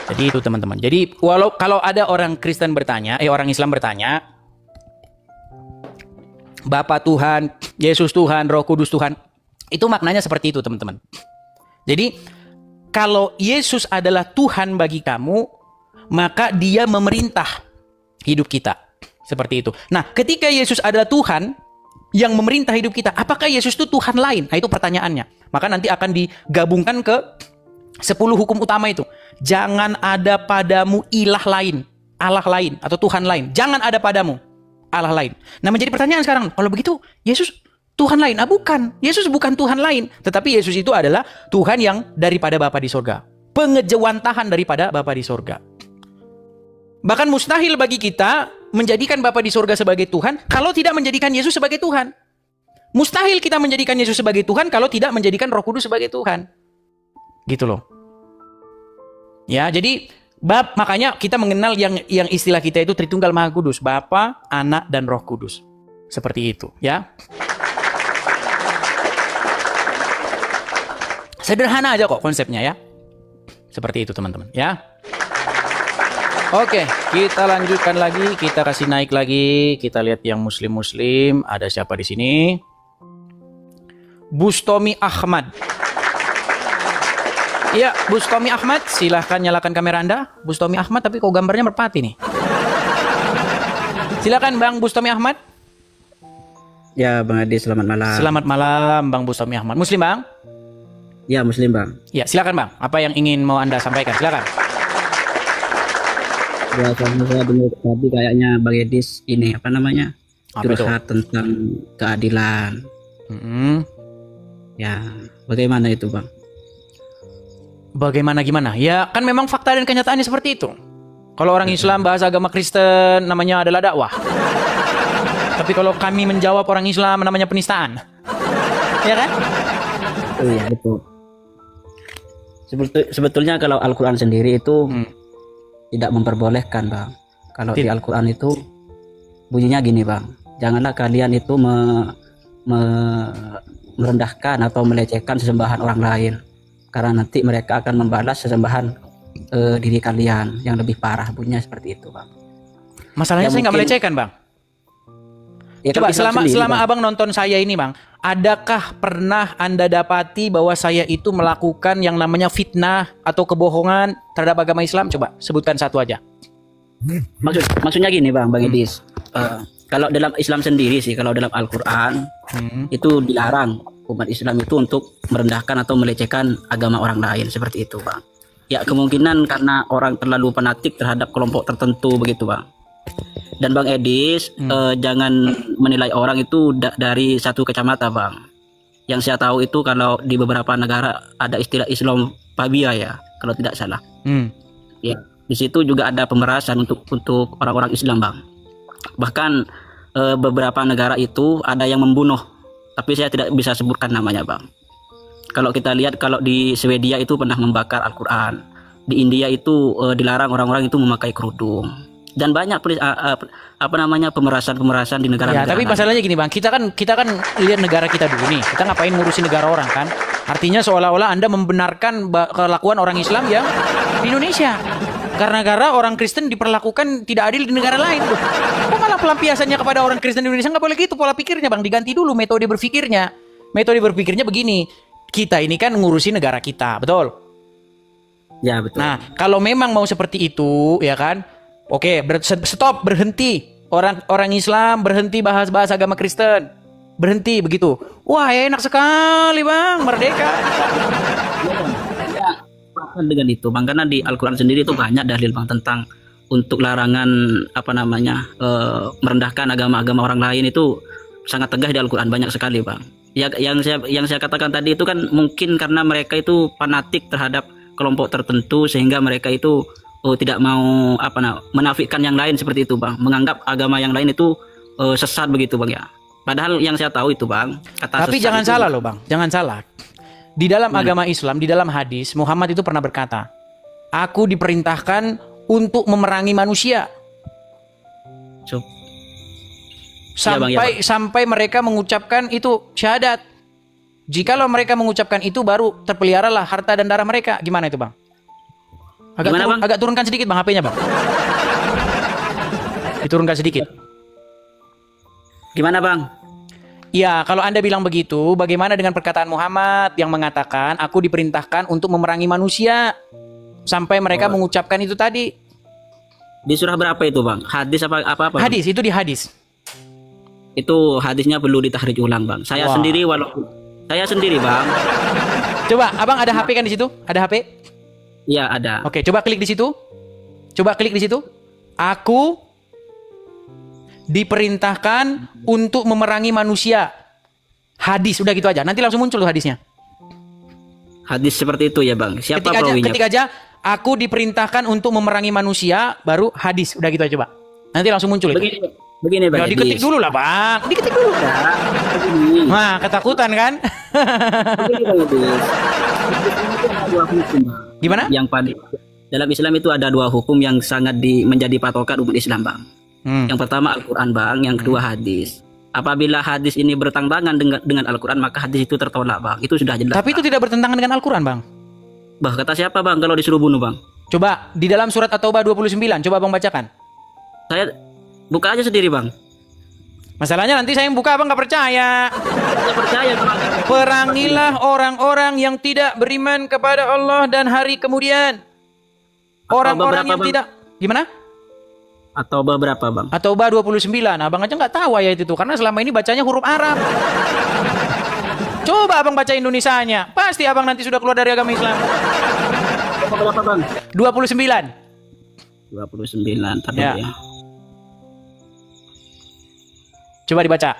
Jadi itu teman-teman. Jadi kalau ada orang Kristen bertanya, orang Islam bertanya, Bapa Tuhan, Yesus Tuhan, Roh Kudus Tuhan, itu maknanya seperti itu teman-teman. Jadi kalau Yesus adalah Tuhan bagi kamu, maka Dia memerintah hidup kita. Seperti itu. Nah, ketika Yesus adalah Tuhan yang memerintah hidup kita, apakah Yesus itu Tuhan lain? Nah, itu pertanyaannya. Maka nanti akan digabungkan ke 10 hukum utama itu. Jangan ada padamu ilah lain, Allah lain, atau Tuhan lain. Jangan ada padamu Allah lain. Nah, menjadi pertanyaan sekarang, kalau begitu Yesus Tuhan lain? Ah, bukan. Yesus bukan Tuhan lain. Tetapi Yesus itu adalah Tuhan yang daripada Bapa di sorga. Pengejawantahan daripada Bapa di sorga. Bahkan mustahil bagi kita menjadikan Bapa di sorga sebagai Tuhan kalau tidak menjadikan Yesus sebagai Tuhan. Mustahil kita menjadikan Yesus sebagai Tuhan kalau tidak menjadikan Roh Kudus sebagai Tuhan. Gitu loh. Ya, jadi makanya kita mengenal yang istilah kita itu Tritunggal Maha Kudus, Bapa, Anak, dan Roh Kudus. Seperti itu, ya. Sederhana aja kok konsepnya ya. Seperti itu teman-teman, ya. Oke, kita lanjutkan lagi, kita kasih naik lagi, kita lihat yang muslim-muslim, ada siapa di sini? Bustomi Ahmad. Iya, Bustomi Ahmad, silahkan nyalakan kamera Anda. Bustomi Ahmad, tapi kok gambarnya merpati nih? Silakan Bang Bustomi Ahmad. Ya, Bang Adi, selamat malam. Selamat malam, Bang Bustomi Ahmad. Muslim, Bang? Ya, Muslim, Bang. Ya, silakan Bang. Apa yang ingin mau Anda sampaikan? Silakan. Ya, saya dengar tadi kayaknya Bang Edis ini apa namanya? Curhat tentang keadilan. Ya, bagaimana itu, Bang? Bagaimana gimana? Ya, kan memang fakta dan kenyataannya seperti itu. Kalau orang Islam bahasa agama Kristen namanya adalah dakwah. Tapi kalau kami menjawab orang Islam namanya penistaan. Ya kan? Oh iya, betul. Sebetulnya kalau Al-Quran sendiri itu tidak memperbolehkan, Bang. Kalau di Al-Quran itu bunyinya gini, Bang. Janganlah kalian itu merendahkan atau melecehkan sesembahan orang lain. Karena nanti mereka akan membalas sesembahan diri kalian yang lebih parah. Bunyinya seperti itu, Bang. Masalahnya ya, saya nggak melecehkan, Bang. Ya, coba selama Abang nonton saya ini, Bang, adakah pernah Anda dapati bahwa saya itu melakukan yang namanya fitnah atau kebohongan terhadap agama Islam? Coba sebutkan satu aja. Maksudnya gini, Bang Edis. Kalau dalam Islam sendiri sih, kalau dalam Al-Quran itu dilarang umat Islam itu untuk merendahkan atau melecehkan agama orang lain seperti itu, Bang. Ya kemungkinan karena orang terlalu fanatik terhadap kelompok tertentu begitu bang. Dan Bang Edis jangan menilai orang itu dari satu kacamata bang. Yang saya tahu itu kalau di beberapa negara ada istilah Islamofobia ya kalau tidak salah. Ya di situ juga ada pemerasan untuk orang-orang Islam bang. Bahkan beberapa negara itu ada yang membunuh, tapi saya tidak bisa sebutkan namanya bang. Kalau kita lihat kalau di Swedia itu pernah membakar Al-Quran, di India itu dilarang orang-orang itu memakai kerudung, dan banyak pemerasan di negara-negara. Ya, tapi masalahnya gini bang, kita kan lihat negara kita dulu nih, kita ngapain ngurusin negara orang kan? Artinya seolah-olah Anda membenarkan kelakuan orang Islam yang di Indonesia. Karena orang Kristen diperlakukan tidak adil di negara lain tuh. Kok malah pelampiasannya kepada orang Kristen di Indonesia? Nggak boleh gitu pola pikirnya bang, diganti dulu metode berpikirnya. Metode berpikirnya begini. Kita ini kan ngurusin negara kita, betul? Ya betul. Nah, kalau memang mau seperti itu, ya kan? Oke, stop, berhenti. Orang Islam berhenti bahas agama Kristen. Berhenti begitu. Wah, enak sekali, Bang. Merdeka. Ya, dengan itu, Bang, karena di Al-Qur'an sendiri itu banyak dalil Bang tentang untuk larangan merendahkan agama-agama orang lain itu sangat tegas di Al-Qur'an, banyak sekali, Bang. Ya, yang saya katakan tadi itu kan mungkin karena mereka itu fanatik terhadap kelompok tertentu sehingga mereka itu tidak mau menafikan yang lain seperti itu bang, menganggap agama yang lain itu sesat begitu bang ya. Padahal yang saya tahu itu bang, tapi jangan salah loh bang, jangan salah. Di dalam agama Islam, di dalam hadis Muhammad itu pernah berkata, aku diperintahkan untuk memerangi manusia. Sampai mereka mengucapkan itu syahadat. Jikalau mereka mengucapkan itu baru terpeliharalah harta dan darah mereka. Gimana itu bang? Agak turunkan sedikit bang HP-nya bang. Diturunkan sedikit. Gimana bang? Ya kalau Anda bilang begitu, bagaimana dengan perkataan Muhammad yang mengatakan aku diperintahkan untuk memerangi manusia, sampai mereka mengucapkan itu tadi. Di surah berapa itu bang? Hadis apa? Hadis, itu di hadis. Itu hadisnya perlu ditahrij ulang bang. Saya sendiri bang. Coba abang ada HP kan di situ? Ada HP? Iya ada. Oke, coba klik di situ. Aku diperintahkan untuk memerangi manusia. Hadis, udah gitu aja. Nanti langsung muncul tuh hadisnya. Hadis seperti itu ya bang. Siapa perawinya? Ketik aja. Aku diperintahkan untuk memerangi manusia, baru hadis. Udah gitu aja coba. Nanti langsung muncul itu. Begini bang. Ya, diketik dulu lah bang. Diketik dulu. Nah, ketakutan kan? Gimana? Yang dalam Islam itu ada dua hukum yang sangat menjadi patokan umat Islam bang. Yang pertama Al-Quran bang, yang kedua hadis. Apabila hadis ini bertentangan dengan Al-Quran, maka hadis itu tertolak bang. Itu sudah jelas. Tapi itu tidak bertentangan dengan Al-Quran bang. Bah, kata siapa bang kalau disuruh bunuh bang? Coba di dalam surat At-Taubah 29, coba bang bacakan. Saya buka aja sendiri bang. Masalahnya nanti saya yang buka abang nggak percaya. Saya percaya bang. Perangilah orang-orang yang tidak beriman kepada Allah dan hari kemudian. Orang-orang yang tidak. Gimana? At-Taubah berapa bang? At-Taubah 29. Abang aja nggak tahu ayat itu karena selama ini bacanya huruf Arab. Coba abang baca Indonesianya, pasti abang nanti sudah keluar dari agama Islam. Berapa bang? 29. 29 tadi ya. Coba dibaca.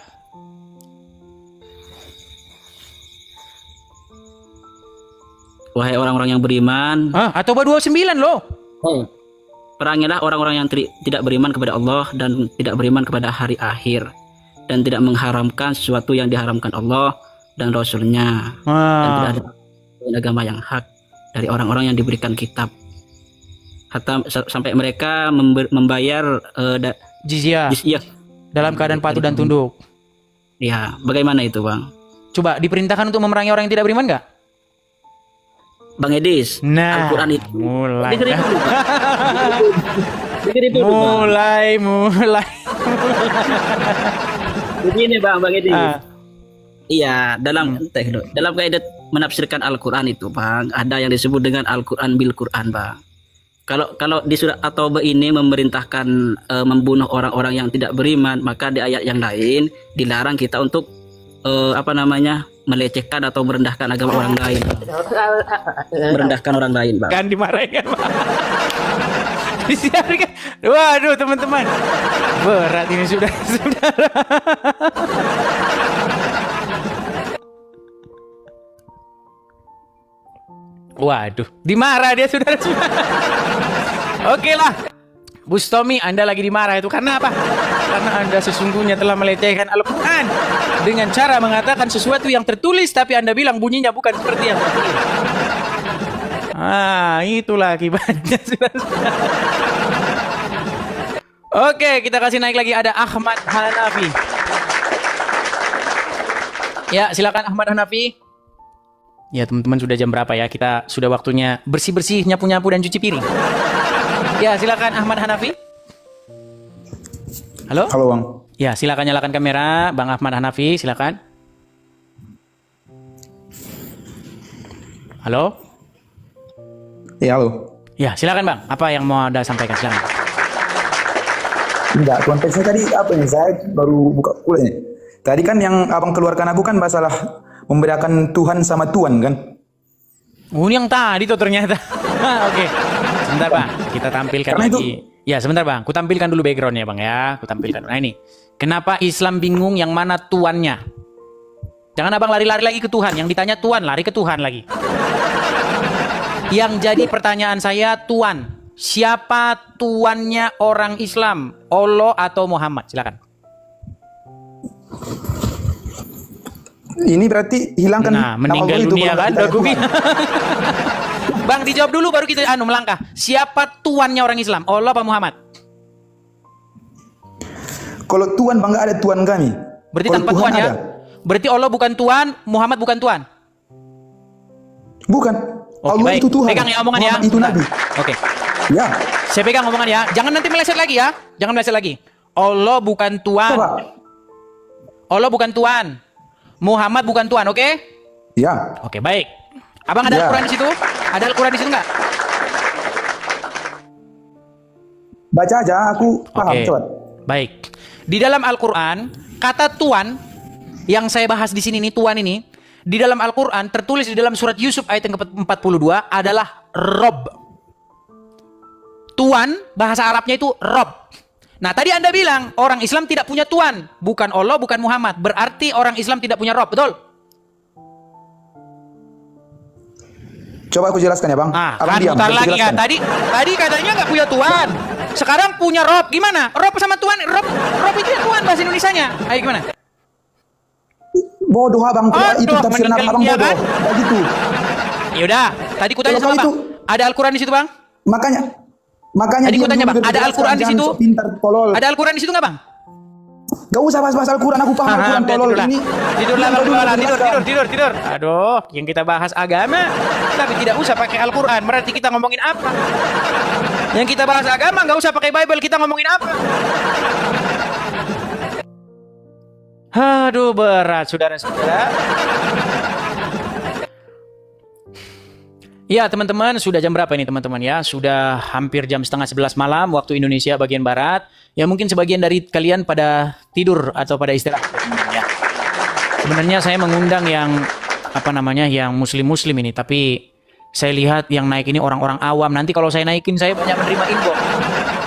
Wahai orang-orang yang beriman. At-Taubah 29 loh. Perangilah orang-orang yang tidak beriman kepada Allah dan tidak beriman kepada hari akhir, dan tidak mengharamkan sesuatu yang diharamkan Allah dan Rasulnya, dan tidak ada agama yang hak dari orang-orang yang diberikan kitab sampai mereka membayar jizyah dalam keadaan patuh dan tunduk. Ya, bagaimana itu bang? Coba diperintahkan untuk memerangi orang yang tidak beriman nggak? Bang Edis, nah, Al-Quran itu mulai begini bang Edis. Iya, dalam kaidah menafsirkan Al-Quran itu bang, ada yang disebut dengan Al-Quran bil Quran bang. Kalau di surat At-Taubah ini memerintahkan membunuh orang-orang yang tidak beriman, maka di ayat yang lain dilarang kita untuk melecehkan atau merendahkan agama orang lain. Merendahkan orang lain, Bang. Kan dimarahin kan, Bang. Disiarkan. Waduh, teman-teman. Berat ini sudah. Waduh, dimarah dia sudah. Oke lah, Bustomi, Anda lagi dimarah itu karena apa? Karena Anda sesungguhnya telah melecehkan Al-Quran dengan cara mengatakan sesuatu yang tertulis, tapi Anda bilang bunyinya bukan seperti yang tertulis. Itulah akibatnya. Oke, kita kasih naik lagi, ada Ahmad Hanafi. Ya, silakan Ahmad Hanafi. Ya teman-teman, sudah jam berapa ya? Kita sudah waktunya bersih-bersih, nyapu-nyapu dan cuci piring. Ya silakan Ahmad Hanafi. Halo? Halo Bang. Ya silakan nyalakan kamera, Bang Ahmad Hanafi, silakan. Halo? Iya halo. Ya silakan Bang, apa yang mau Anda sampaikan, silakan. Enggak, konteksnya tadi apa nih? Saya baru buka kuliah nih. Tadi kan yang abang keluarkan aku kan masalah membedakan Tuhan sama Tuan kan? Oh, ini yang tadi tuh ternyata. Oke. Sebentar Bang, kita tampilkan Karena lagi. itu... Ya sebentar Bang, ku tampilkan dulu backgroundnya Bang ya. Ku tampilkan. Nah ini, kenapa Islam bingung yang mana tuannya? Jangan abang lari-lari lagi ke Tuhan. Yang ditanya Tuhan, lari ke Tuhan lagi. Yang jadi pertanyaan saya, Tuan. Siapa tuannya orang Islam? Allah atau Muhammad? Silakan. Ini berarti hilangkan. Nah, meninggal dunia kan? Bang, dijawab dulu baru kita melangkah. Siapa tuannya orang Islam? Allah apa Muhammad? Kalau Tuhan Bang, nggak ada Tuhan kami. Berarti Kalau tanpa Tuhan Tuhan ya? ada. Berarti Allah bukan Tuhan, Muhammad bukan Tuhan? Bukan. Oke, Allah baik. itu Tuhan. Pegang ya omongan ya. Muhammad itu Nabi. Oke. Ya. Saya pegang omongan ya. Jangan nanti meleset lagi ya. Jangan meleset lagi. Allah bukan Tuhan. Coba. Allah bukan Tuhan. Muhammad bukan Tuhan, oke? Ya. Oke, baik. Abang ada Ya. Al-Quran di situ? Ada Al-Quran di situ nggak? Baca aja, aku paham. Oke. Coba. Baik. Di dalam Al-Quran, kata Tuhan yang saya bahas di sini nih, Tuhan ini, di dalam Al-Quran tertulis di dalam surat Yusuf ayat yang ke-42 adalah Rob. Tuhan, bahasa Arabnya itu Rob. Nah, tadi Anda bilang orang Islam tidak punya Tuhan, bukan Allah, bukan Muhammad. Berarti orang Islam tidak punya Rob, betul? Coba aku jelaskan ya Bang. Kan putar lagi kan. Tadi katanya nggak punya Tuhan. Sekarang punya Rob. Gimana? Rob sama Tuhan. Rob itu ya Tuhan bahasa Indonesianya. Ayo gimana? Bodoh Abang, itu tafsiran Abang bodoh. Kan? Begitu. Yaudah, tadi kutanya sama Bang. Ada Al-Quran di situ Bang? Makanya tadi kutanya Bang, ada Al-Quran di situ? Pintar, tolol. Ada Al-Quran di situ nggak Bang? Gak usah bahas Al-Quran, aku paham Al-Quran tolol ini. Tidur. Aduh, yang kita bahas agama, tapi tidak usah pakai Al-Quran. Berarti kita ngomongin apa? Yang kita bahas agama nggak usah pakai Bible, kita ngomongin apa? Aduh, berat saudara-saudara. Ya teman-teman, sudah jam berapa ini teman-teman ya? Sudah hampir jam 10:30 malam waktu Indonesia bagian Barat. Ya mungkin sebagian dari kalian pada tidur atau pada istirahat teman-teman ya. Sebenarnya saya mengundang yang yang muslim-muslim ini, tapi saya lihat yang naik ini orang-orang awam. Nanti kalau saya naikin saya banyak menerima inbox.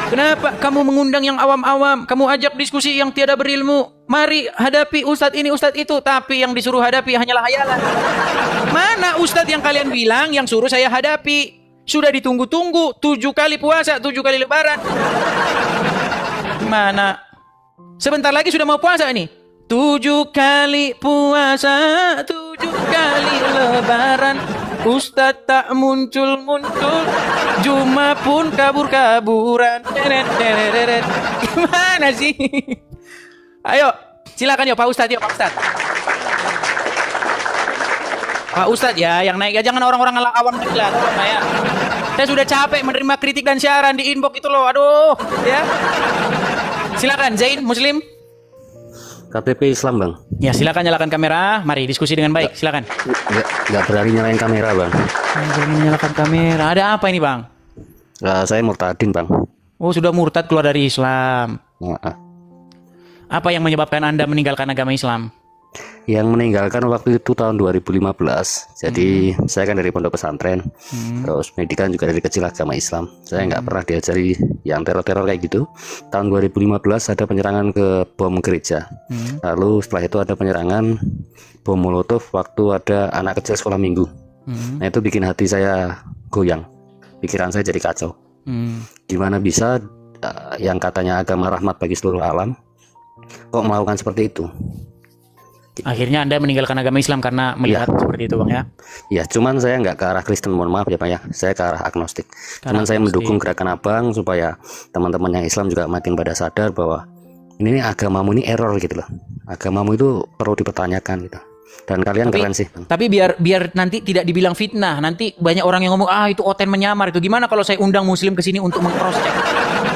Kenapa kamu mengundang yang awam-awam? Kamu ajak diskusi yang tiada berilmu. Mari hadapi ustadz ini, ustadz itu. Tapi yang disuruh hadapi hanyalah hayalan. Mana ustadz yang kalian bilang yang suruh saya hadapi? Sudah ditunggu-tunggu 7 kali puasa, 7 kali lebaran. Mana? Sebentar lagi sudah mau puasa ini. 7 kali puasa, 7 kali lebaran. Ustadz tak muncul-muncul, Juma pun kabur-kaburan. Gimana sih? Ayo, silakan ya Pak Ustadz, yuk Pak Ustadz. Pak Ustadz ya, yang naik ya, jangan orang-orang awam gila, tolong ya. Saya sudah capek menerima kritik dan siaran di inbox itu loh, aduh, ya. Silakan Zain, Muslim. KTP Islam Bang. Ya silakan nyalakan kamera, mari diskusi dengan baik, silakan. Nggak berani nyalain kamera Bang. Belum menyalakan kamera, ada apa ini Bang? Saya murtadin Bang. Oh sudah murtad keluar dari Islam. Nah, Apa yang menyebabkan Anda meninggalkan agama Islam? Yang meninggalkan waktu itu tahun 2015. Jadi saya kan dari pondok pesantren, terus pendidikan juga dari kecil agama Islam. Saya nggak pernah diajari yang teror-teror kayak gitu. Tahun 2015 ada penyerangan ke bom gereja. Lalu setelah itu ada penyerangan bom molotov waktu ada anak kecil sekolah minggu. Nah itu bikin hati saya goyang, pikiran saya jadi kacau. Gimana bisa yang katanya agama rahmat bagi seluruh alam kok melakukan seperti itu? Akhirnya Anda meninggalkan agama Islam karena melihat seperti itu, Bang ya? Ya, cuman saya nggak ke arah Kristen, mohon maaf ya Pak ya. Saya ke arah agnostik. Cuman saya mendukung gerakan Abang supaya teman-teman yang Islam juga makin pada sadar bahwa ini agamamu ini error gitu loh. Agamamu itu perlu dipertanyakan gitu. Dan kalian keren sih, Bang. Tapi biar nanti tidak dibilang fitnah. Nanti banyak orang yang ngomong, itu oten menyamar itu. Gimana kalau saya undang Muslim ke sini untuk meng-cross check?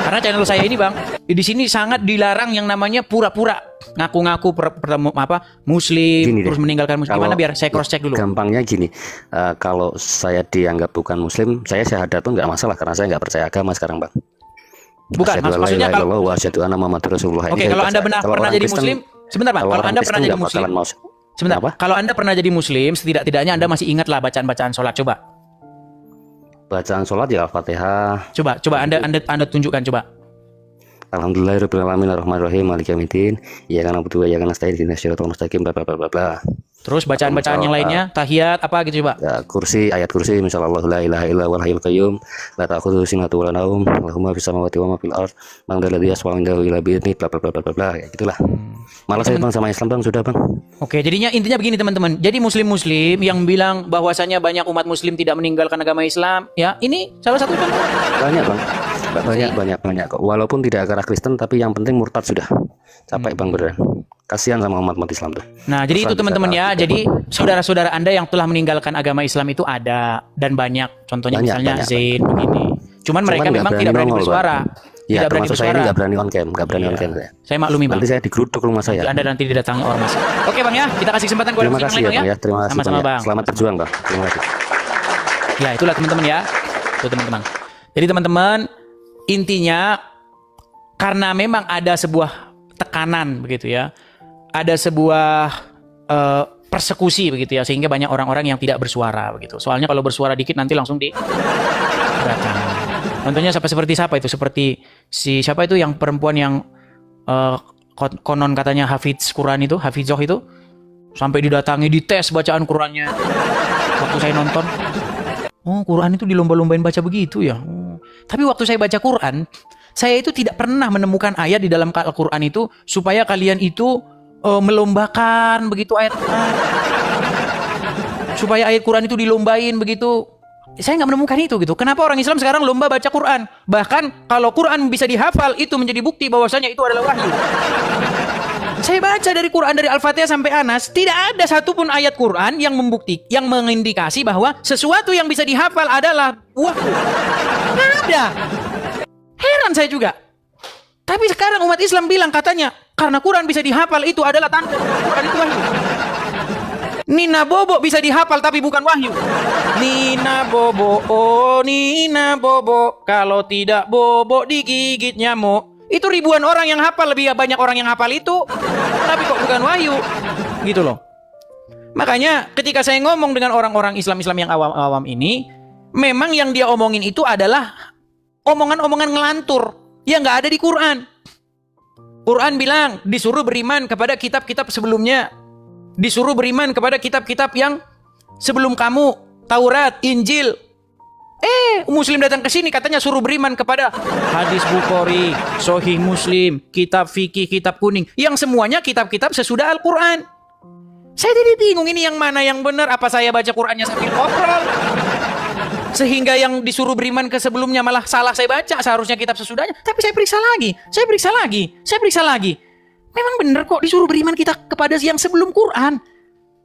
Karena channel saya ini, Bang, di sini sangat dilarang yang namanya pura-pura ngaku-ngaku Muslim Gini terus deh, meninggalkan Muslim. Gimana biar saya cross check dulu? Gampangnya gini, kalau saya dianggap bukan Muslim, saya syahadat tuh nggak masalah karena saya nggak percaya agama sekarang, Bang. Bukan, maksudnya kalau Oke, kalau Anda pernah jadi Muslim, sebentar, Pak. Kalau Anda pernah jadi Muslim, sebentar, kalau Anda pernah jadi Muslim, setidak-tidaknya Anda masih ingatlah bacaan-bacaan sholat. Coba. Bacaan sholat ya Al-Fatihah. Coba Anda tunjukkan coba. Alhamdulillahirabbil alamin arrahmanirrahim maliki yaumiddin. Iyyaka na'budu wa iyyaka nasta'in ihdinas siratal mustaqim bla bla bla bla. Terus bacaan-bacaan yang lainnya, tahiyat apa gitu coba. Ya, kursi, ayat kursi, misalnya la ilaha illa huwal hayyul qayyum, la ta'khudhuhu sinatun wa la naum, lahumma fis samawati wa ma fil ard, man dzalladzi yashfa'u 'indahu illa bi'idznihi, bla bla bla bla bla, ya gitulah. Malah saya Bang sama Islam Bang sudah Bang. Oke, jadinya intinya begini teman-teman. Jadi muslim-muslim yang bilang bahwasanya banyak umat muslim tidak meninggalkan agama Islam, ya ini salah satu contoh. Banyak Bang. Banyak kok. Walaupun tidak ke arah Kristen tapi yang penting murtad sudah. Capek Bang beneran. Kasihan sama umat-umat Islam tuh. Nah, jadi itu teman-teman ya. Jadi saudara-saudara Anda yang telah meninggalkan agama Islam itu ada dan banyak. Contohnya misalnya Zain begini. Cuman mereka memang tidak berani bersuara. Ya, tidak berani termasuk saya ini bersuara. nggak berani on cam, Saya maklumi Bang. Nanti saya digeruduk rumah saya. Anda nanti didatangi ormas. Oke Bang ya, kita kasih kesempatan kepada Terima kasih ya Bang ya. Terima kasih Sama-sama Bang. Bang. Selamat berjuang Bang. Terima kasih. Ya, itulah teman-teman ya. Itu teman-teman. Jadi teman-teman, intinya karena memang ada sebuah tekanan begitu ya. Ada sebuah persekusi begitu ya, sehingga banyak orang-orang yang tidak bersuara begitu. Soalnya kalau bersuara dikit nanti langsung didatang. Contohnya seperti siapa itu? Seperti siapa itu yang perempuan yang konon katanya hafiz Quran itu, hafizoh itu, sampai didatangi dites bacaan Qurannya. Waktu saya nonton, Quran itu dilomba-lombain baca begitu ya. Tapi waktu saya baca Quran, saya itu tidak pernah menemukan ayat di dalam Al-Quran itu supaya kalian itu melombakan begitu ayat Quran. Supaya ayat Quran itu dilombain begitu. Saya nggak menemukan itu gitu. Kenapa orang Islam sekarang lomba baca Quran? Bahkan kalau Quran bisa dihafal itu menjadi bukti bahwasanya itu adalah wahyu. Saya baca dari Quran dari Al-Fatihah sampai Anas, tidak ada satupun ayat Quran yang yang mengindikasi bahwa sesuatu yang bisa dihafal adalah wahyu. Tidak ada. Heran saya juga. Tapi sekarang umat Islam bilang katanya karena Quran bisa dihafal itu adalah tanda Quran itu wahyu. Nina Bobo bisa dihafal tapi bukan wahyu. Nina Bobo, oh Nina Bobo, kalau tidak bobo digigit nyamuk. Itu ribuan orang yang hafal, lebih banyak orang yang hafal itu, tapi kok bukan wahyu. Gitu loh. Makanya ketika saya ngomong dengan orang-orang Islam-Islam yang awam-awam ini, memang yang dia omongin itu adalah omongan-omongan ngelantur yang nggak ada di Quran. Quran bilang disuruh beriman kepada kitab-kitab sebelumnya, disuruh beriman kepada kitab-kitab yang sebelum kamu, Taurat, Injil. Muslim datang ke sini katanya suruh beriman kepada hadis Bukhari, Sahih Muslim, kitab fikih, kitab kuning, yang semuanya kitab-kitab sesudah Al-Quran. Saya jadi bingung ini yang mana yang benar, apa saya baca Qurannya sambil ngobrol sehingga yang disuruh beriman ke sebelumnya malah salah saya baca, seharusnya kitab sesudahnya. Tapi saya periksa lagi. Memang benar kok disuruh beriman kita kepada yang sebelum Quran.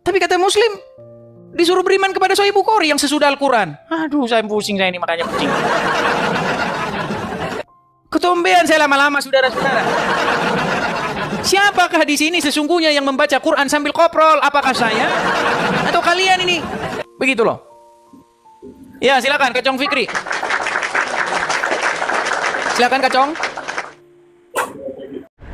Tapi kata Muslim disuruh beriman kepada Sahih Bukhari yang sesudah Al-Quran. Aduh, saya pusing saya ini, makanya pusing. Ketombean saya lama-lama, saudara-saudara. Siapakah di sini sesungguhnya yang membaca Quran sambil koprol? Apakah saya atau kalian ini? Begitu loh. Ya, silakan Kacong Fikri. Silakan Kacong.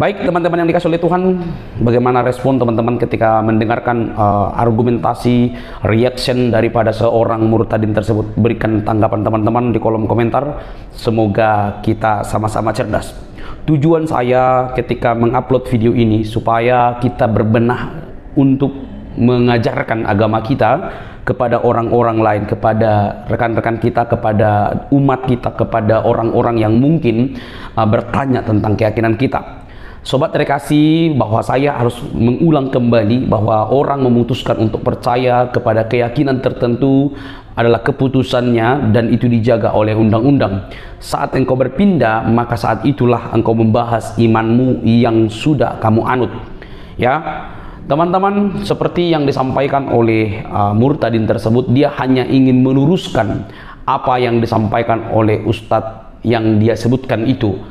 Baik teman-teman yang dikasih oleh Tuhan, bagaimana respon teman-teman ketika mendengarkan argumentasi, reaction daripada seorang murtadin tersebut? Berikan tanggapan teman-teman di kolom komentar. Semoga kita sama-sama cerdas. Tujuan saya ketika mengupload video ini supaya kita berbenah untuk mengajarkan agama kita kepada orang-orang lain, kepada rekan-rekan kita, kepada umat kita, kepada orang-orang yang mungkin bertanya tentang keyakinan kita. Sobat terkasih, bahwa saya harus mengulang kembali bahwa orang memutuskan untuk percaya kepada keyakinan tertentu adalah keputusannya dan itu dijaga oleh undang-undang. Saat engkau berpindah, maka saat itulah engkau membahas imanmu yang sudah kamu anut. Ya, teman-teman, seperti yang disampaikan oleh murtadin tersebut, dia hanya ingin meluruskan apa yang disampaikan oleh ustadz yang dia sebutkan itu.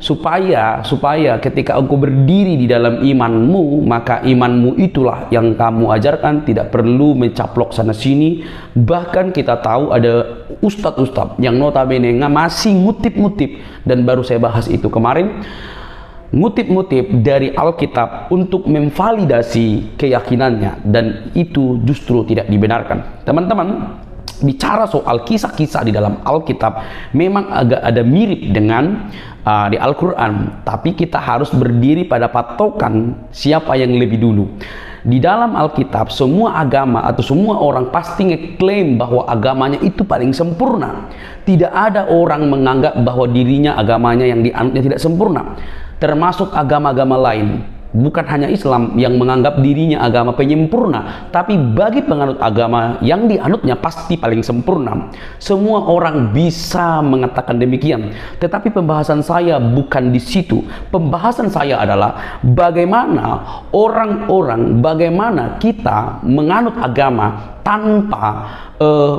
Supaya ketika engkau berdiri di dalam imanmu, maka imanmu itulah yang kamu ajarkan, tidak perlu mencaplok sana sini. Bahkan kita tahu ada ustadz-ustadz yang notabene masih ngutip-ngutip, dan baru saya bahas itu kemarin, ngutip-ngutip dari Alkitab untuk memvalidasi keyakinannya, dan itu justru tidak dibenarkan. Teman-teman, bicara soal kisah-kisah di dalam Alkitab memang agak ada mirip dengan di Al-Quran, tapi kita harus berdiri pada patokan siapa yang lebih dulu. Di dalam Alkitab, semua agama atau semua orang pasti ngeklaim bahwa agamanya itu paling sempurna. Tidak ada orang menganggap bahwa dirinya agamanya yang dianutnya tidak sempurna. Termasuk agama-agama lain. Bukan hanya Islam yang menganggap dirinya agama penyempurna, tapi bagi penganut agama yang dianutnya pasti paling sempurna. Semua orang bisa mengatakan demikian, tetapi pembahasan saya bukan di situ. Pembahasan saya adalah bagaimana bagaimana kita menganut agama tanpa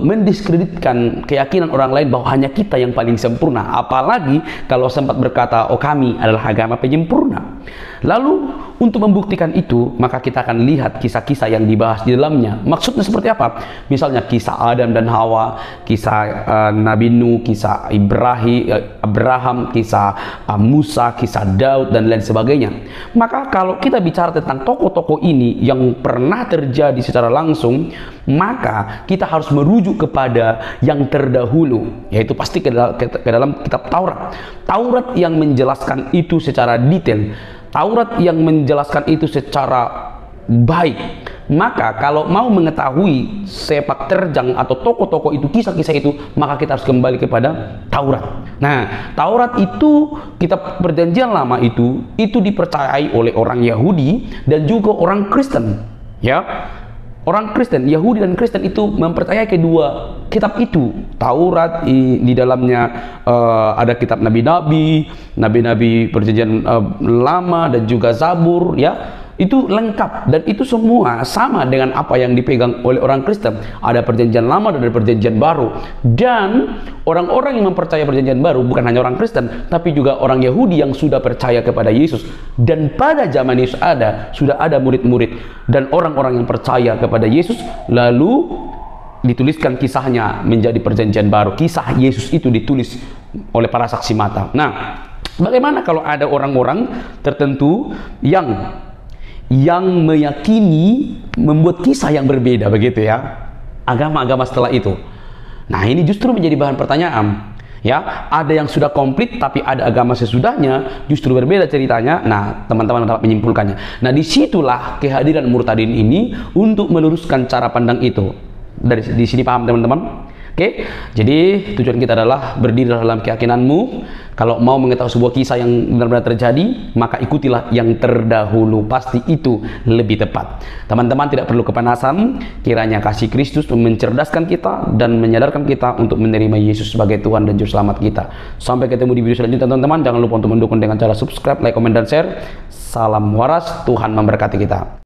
mendiskreditkan keyakinan orang lain bahwa hanya kita yang paling sempurna. Apalagi kalau sempat berkata, oh kami adalah agama penyempurna. Lalu untuk membuktikan itu, maka kita akan lihat kisah-kisah yang dibahas di dalamnya. Maksudnya seperti apa? Misalnya kisah Adam dan Hawa, kisah Nabi Nuh, kisah Abraham, kisah Musa, kisah Daud, dan lain sebagainya. Maka kalau kita bicara tentang tokoh-tokoh ini yang pernah terjadi secara langsung, maka kita harus merujuk kepada yang terdahulu, yaitu pasti ke dalam kitab Taurat. Taurat yang menjelaskan itu secara detail, Taurat yang menjelaskan itu secara baik. Maka kalau mau mengetahui sepak terjang atau tokoh-tokoh itu, kisah-kisah itu, maka kita harus kembali kepada Taurat. Nah, Taurat itu, kitab perjanjian lama itu dipercayai oleh orang Yahudi dan juga orang Kristen. Ya, orang Kristen, Yahudi dan Kristen itu mempercayai kedua kitab itu. Taurat di dalamnya ada kitab nabi-nabi perjanjian lama, dan juga Zabur, ya. Itu lengkap, dan itu semua sama dengan apa yang dipegang oleh orang Kristen. Ada perjanjian lama dan ada perjanjian baru. Dan orang-orang yang mempercayai perjanjian baru bukan hanya orang Kristen, tapi juga orang Yahudi yang sudah percaya kepada Yesus. Dan pada zaman Yesus sudah ada murid-murid dan orang-orang yang percaya kepada Yesus, lalu dituliskan kisahnya menjadi perjanjian baru. Kisah Yesus itu ditulis oleh para saksi mata. Nah, bagaimana kalau ada orang-orang tertentu yang meyakini membuat kisah yang berbeda, begitu ya, agama-agama setelah itu? Nah, ini justru menjadi bahan pertanyaan. Ya, ada yang sudah komplit, tapi ada agama sesudahnya justru berbeda ceritanya. Nah, teman-teman dapat menyimpulkannya. Nah, disitulah kehadiran murtadin ini untuk meluruskan cara pandang itu. Di sini paham teman-teman? Oke, jadi tujuan kita adalah berdiri dalam keyakinanmu. Kalau mau mengetahui sebuah kisah yang benar-benar terjadi, maka ikutilah yang terdahulu. Pasti itu lebih tepat. Teman-teman tidak perlu kepanasan. Kiranya kasih Kristus mencerdaskan kita dan menyadarkan kita untuk menerima Yesus sebagai Tuhan dan Juru Selamat kita. Sampai ketemu di video selanjutnya teman-teman. Jangan lupa untuk mendukung dengan cara subscribe, like, komen, dan share. Salam waras, Tuhan memberkati kita.